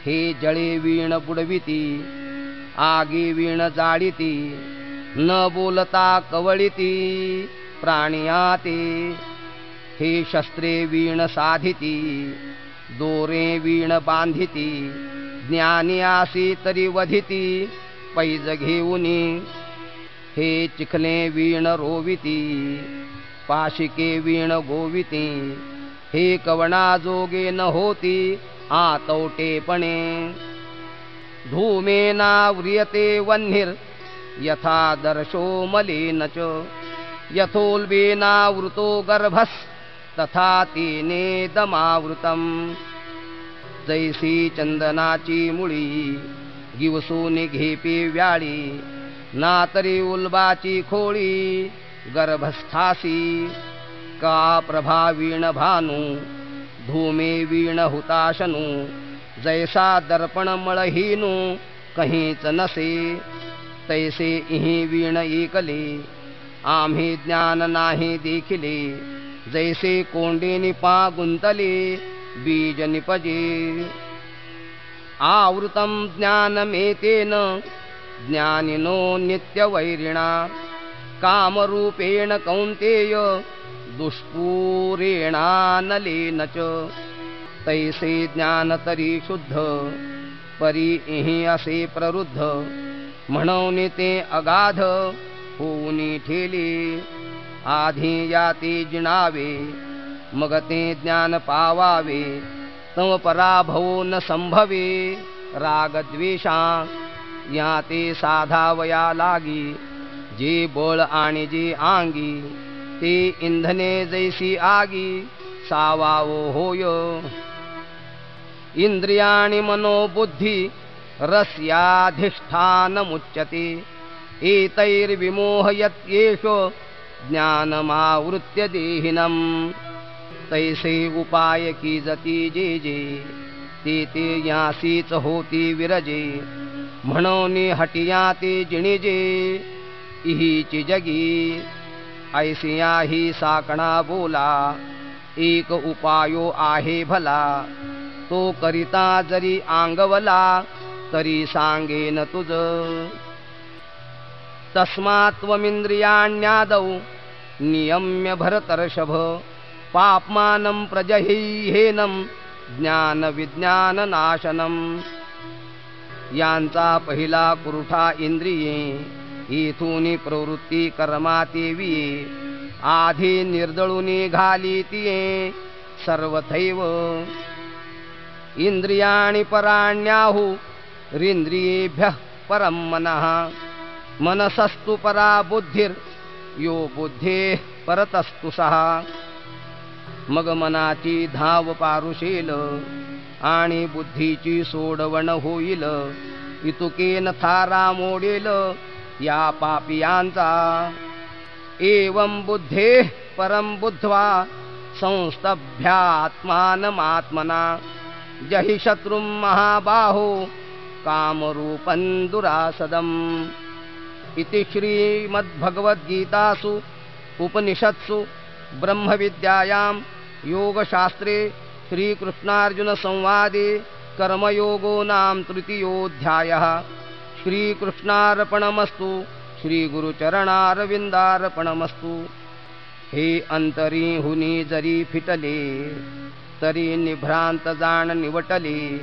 हे जळे वीण बुडविती आगी वीण जाळीती. न बोलता कवळिती प्राणियाते. हे शस्त्रे वीण साधिती दोरे वीण बांधिती. ज्ञानी आसी तरी वधिती पैज घेऊनी. हे चिखले वीण रोविती पाशिके वीण गोविती. हे कवणा जोगे न होती आतौटेपणे. धूमेनाव्रियते वह्निर् यथा दर्शो मलेन च. यथोल्बेनावृतो गर्भस् तथा तेनेदमावृतम्. जैसी चंदनाची मुळी गिवसून घेपे व्याळी. ना तरी उल्बाची खोळी गर्भस्थासी. का प्रभा वीण भानू धूमे वीण हुताशनू. जैसा दर्पण मळहीनू कहीच नसे. तैसे इही वीण एकले आम्ही ज्ञान नाही देखिले. जैसे कोंडे निपा गुंतले बीज निपजे. आवृतम ज्ञानमेतेन ज्ञानिनो नित्यवैरिणा. कामरूपेण कौन्तेय दुष्पूरेणानलेन च. तैसे ज्ञान तरी शुद्ध परी इहि असे प्ररुद्ध. म्हणून ते अगाध होऊन ठेले, आधी याते जिणावे मग ते ज्ञान पावावे, तव पराभव न संभवे, राग द्वेषा या ते साधावया लागी, जे बळ आणि जे आंगी, ते इंधने जैसी आगी, सावावो होय. इंद्रियाणि मनोबुद्धी रस्याधिष्ठानमुच्यते, एतैर्विमोहयत्येषो ज्ञानमावृत्य देहिनम्. तैसे उपाय की जती जे जे, ते यासीच होती विरजे, म्हणून हटिया ते जिणिजे, इहीची जगी. ऐसिया ही साकणा बोला, एक उपायो आहे भला, तो करिता जरी आंगवला, तरी सांगेन तुझ. तस्मात्त्वमिंद्रियाण्यादौ नियम्य भरतर्षभ, पाप्मानं प्रजह्येनं ज्ञान विज्ञान नाशनम. यांचा पहिला कुरुठा इंद्रिये, इथूनी प्रवृत्ती कर्मातेवी, आधी निर्दळूनी घाली तिये सर्वथैव. इंद्रियाणि पराण्याहु रिंद्रियेभ्यः परं मनः, मनसस्तु परा बुद्धिर, यो बुद्धेः परतस्तु सः. मग मनाची धाव पारुशेल, आणि बुद्धीची सोडवण होईल, इतुकेन थारा मोडेल या पापियांचा. एवं बुद्धेः परं बुद्ध्वा संस्तभ्यात्मानमात्मना, जहि शत्रुं महाबाहो कामरूपं दुरासदम्. इति श्रीमद्भगवद्गीतासु उपनिषत्सु ब्रह्मविद्यायां योगशास्त्रे श्रीकृष्णार्जुन संवादे कर्मयोगो नाम तृतीयोऽध्यायः. श्रीकृष्णार्पणमस्तु. श्रीगुरुचरणारविंदार्पणमस्तु. हे अंतरी हुनी जरी फिटले, तरी निभ्रांत जाण निवटले,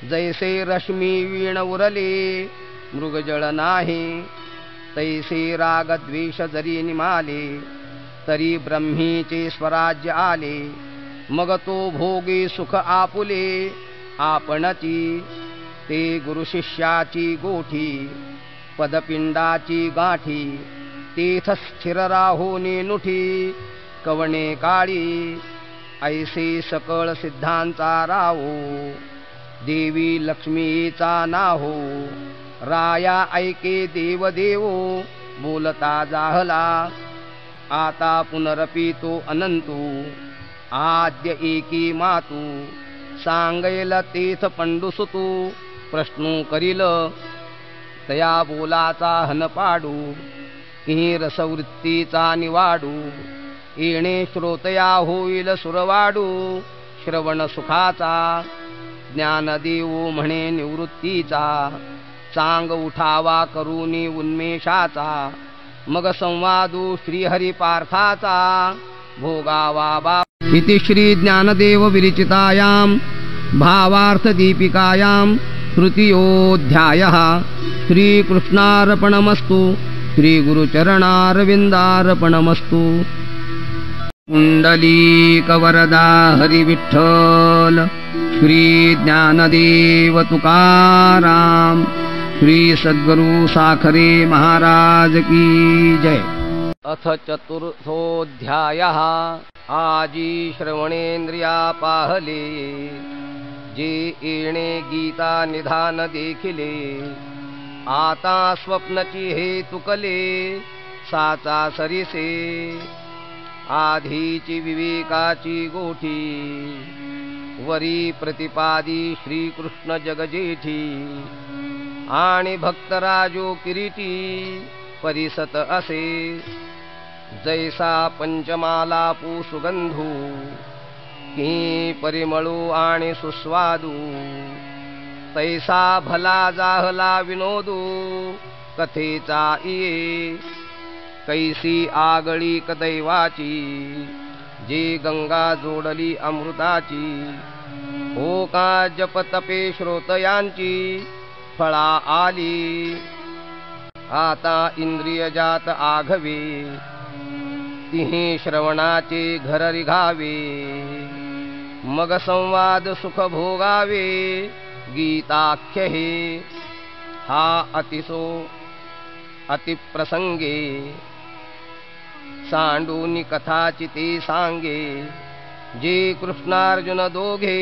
जैसे रश्मी वीण उरले मृगजळ नाही, तैसे राग द्वेष जरी निमाले, तरी ब्रह्मीचे स्वराज्य आले. मग तो भोगे सुख आपुले आपणची, ते गुरुशिष्याची गोठी पदपिंडाची गाठी, तेथ स्थिर राहोनी नुठी कवणे काळी. ऐसे सकळ सिद्धांचा राहो, देवी लक्ष्मीचा नाहो, राया ऐके देव देवो बोलता जाहला. आता पुनरपि तो अनंतू, आद्य एकी मातू, सांगैल तेथ पंडुसुतू. प्रश्नू करील तया बोलाचा हन पाडू, की रसवृत्तीचा निवाडू. येणे श्रोतया होईल सुरवाडू, श्रवण सुखाचा. ज्ञानदेव म्हणे निवृत्तीचा, चांग उठावा करूनी उन्मेषाचा. मग संवादू श्रीहरी पार्थाचा, भोगावा बा. इति श्री ज्ञानदेव विरचितायां भावार्थ दीपिकायां तृतीयोऽध्यायः. श्रीकृष्णार्पणमस्तु. श्रीगुरुचरणारविंदार्पणमस्तु. कुंडलीकवरदा हरिविठ्ठल. श्री ज्ञानदेव तुकाराम. श्री सद्गुरु साखरे महाराज की जय. अथ चतुर्थोऽध्यायः. आजी श्रवणेंद्रिया पाहले, जे येणे गीता निधान देखिले. आता स्वप्नची हे तुकले, साचा सरिसे. आधीची विवेकाची गोठी, वरी प्रतिपादी श्रीकृष्ण जगजेठी. आणि भक्तराजो किरीटी, परिसत असे. जैसा पंचमाला सुगंधू, की परिमळू आणि सुस्वादू. तैसा भला जाहला विनोदू, कथेचा इये. कैसी आगळी कदैवाची, जे गंगा जोडली अमृताची. हो का जप तपे श्रोतयांची, फळा आली. आता इंद्रिय जात आघवे तिहे श्रवणाचे घर रिघावे मग संवाद सुख भोगावे गीताख्य हे हा अतिसो अतिप्रसंगे सांडूनी कथाची ते सांगे जे कृष्णार्जुन दोघे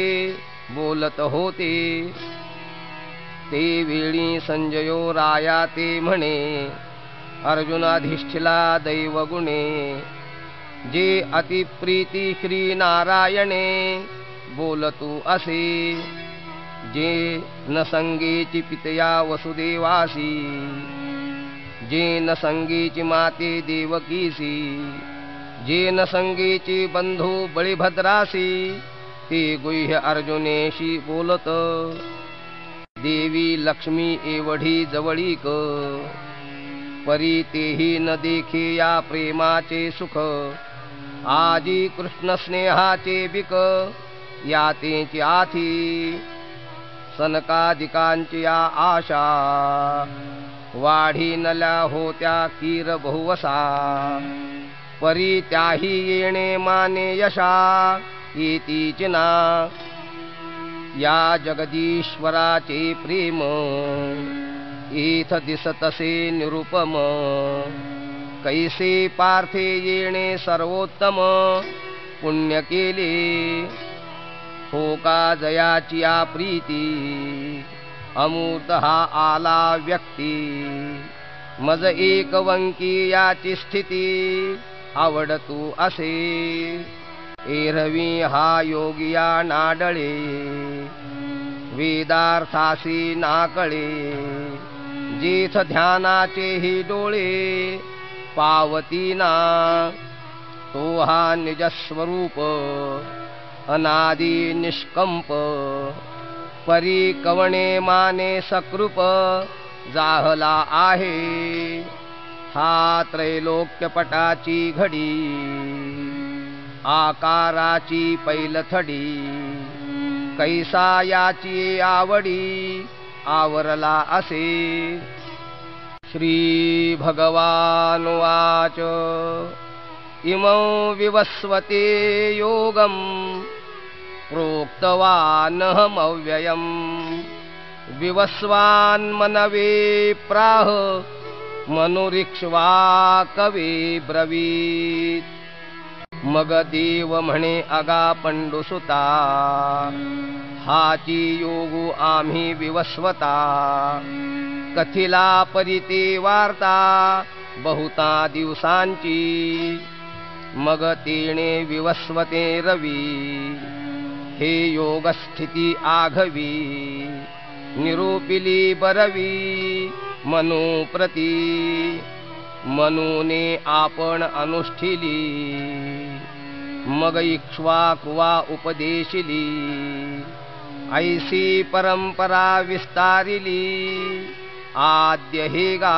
बोलत होते ते वेळी संजयो राया ते म्हणे अर्जुन अधिष्ठिला दैव गुणे जे अतिप्रीती श्री नारायणे बोलतू असे जे न संगेची पितया वसुदेवासी जे न संगेची माते देवकीसी जे न संगेची बंधू बळीभद्रासी ते गुह्य अर्जुनेशी बोलत देवी लक्ष्मी एवढी जवळीक परी तेही न देखे या प्रेमाचे सुख आजी कृष्ण स्नेहाचे बिक यातेची आथी सनकादिकांची या आशा वाढी नल्या होत्या कीर बहुवसा परी त्याही येणे माने यशा येतीच ना या जगदीश्वराचे प्रेम इथ दिसतसे निरुपम कैसे पार्थे येणे सर्वोत्तम पुण्य केले हो का जयाची या प्रीती अमूर्त हा आला व्यक्ती मज एक वंकी याची स्थिती आवडतू असे एरवी हा योगिया नाडळे वेदार्थासी नाकळे जेथ ध्यानाचे ही डोळे पावतीना तो हा निजस्वरूप अनादि निष्कंप परी कवणे माने सकृप जाहला आहे हा त्रैलोक्यपटाची घडी आकाराची पैलथडी कैसा याची आवडी आवरला असे श्री भगवान वाच इमं विवस्वते योगं प्रोक्तवानहमव्ययम् विवस्वान्मनवे प्राह मनुरिक्ष्वा कवे ब्रवीत मग देव म्हणे अगा पंडुसुता हाची योगू आम्ही विवस्वता कथिला परिते वार्ता बहुता दिवसांची मग तेणे विवस्वते रवी हे योगस्थिती आघवी निरूपिली बरवी मनुप्रती मनुने आपण अनुष्ठिली मग इक्ष्वाकुवा उपदेशिली ऐसी परंपरा विस्तारिली आद्य हे गा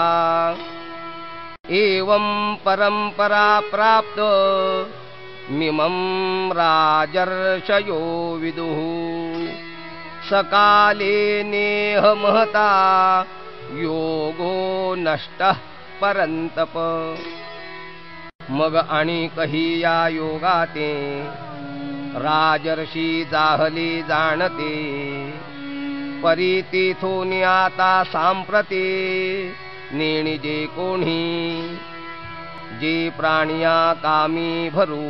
एवं परंपरा प्राप्त मिमं राजर्षयो विदुः सकाले नेह महता योगो नष्टः परंतप मग आणि कही या योगाते राजर्षी जाहले जाणते परी तेथून आता सांप्रते नेणी जे कोणी जे प्राणिया कामी भरू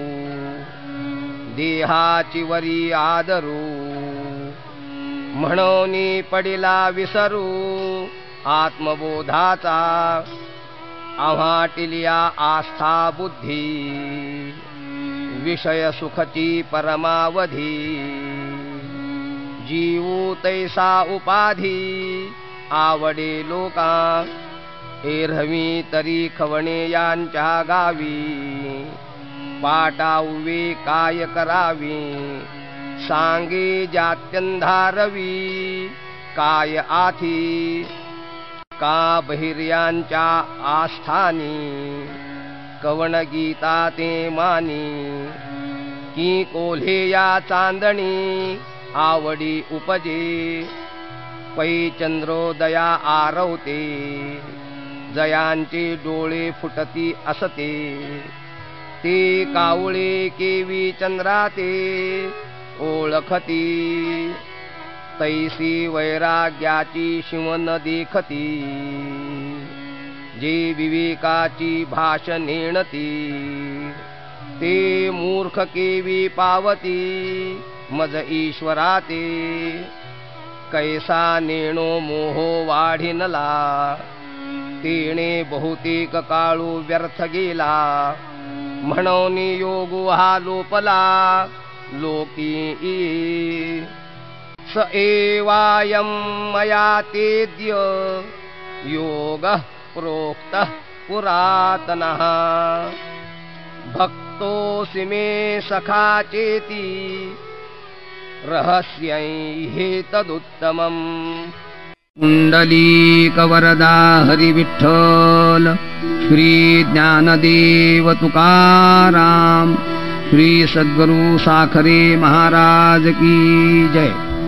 देहाची वरी आदरू म्हणून पडिला विसरू आत्मबोधाचा आव्हाटिलिया आस्था बुद्धी विषय सुखची परमावधी जीवू तैसा उपाधी आवडे लोका एरवी तरी खवणे यांच्या गावी पाटावे काय करावी सांगे जात्यंधारवी काय आथी का बहिर्यांच्या आस्थानी कवण गीता ते मानी की कोल्हे या चांदणी आवडी उपजे पै चंद्रोदया आरवते जयांचे डोळे फुटती असते ते कावळे केवी चंद्राते ओळखती तैसी वैराग्याची शिवन देखती जे विवेकाची भाषण नेणती ते मूर्ख केवी पावती मज ईश्वराते कैसा नेणो मोह वाढिनला तेणे बहुतेक काळू व्यर्थ गेला म्हणून योग हा लोपला लोकी स एवायं मया तेद्य योगः प्रोक्तः पुरातनः भक्तोऽसि मे सखा चेति रहस्यै हेतदुत्तमम् कुंडलीकवरदा हरि विठ्ठल श्री ज्ञानदेव तुकाराम श्री सद्गुरु साखरे महाराज की जय।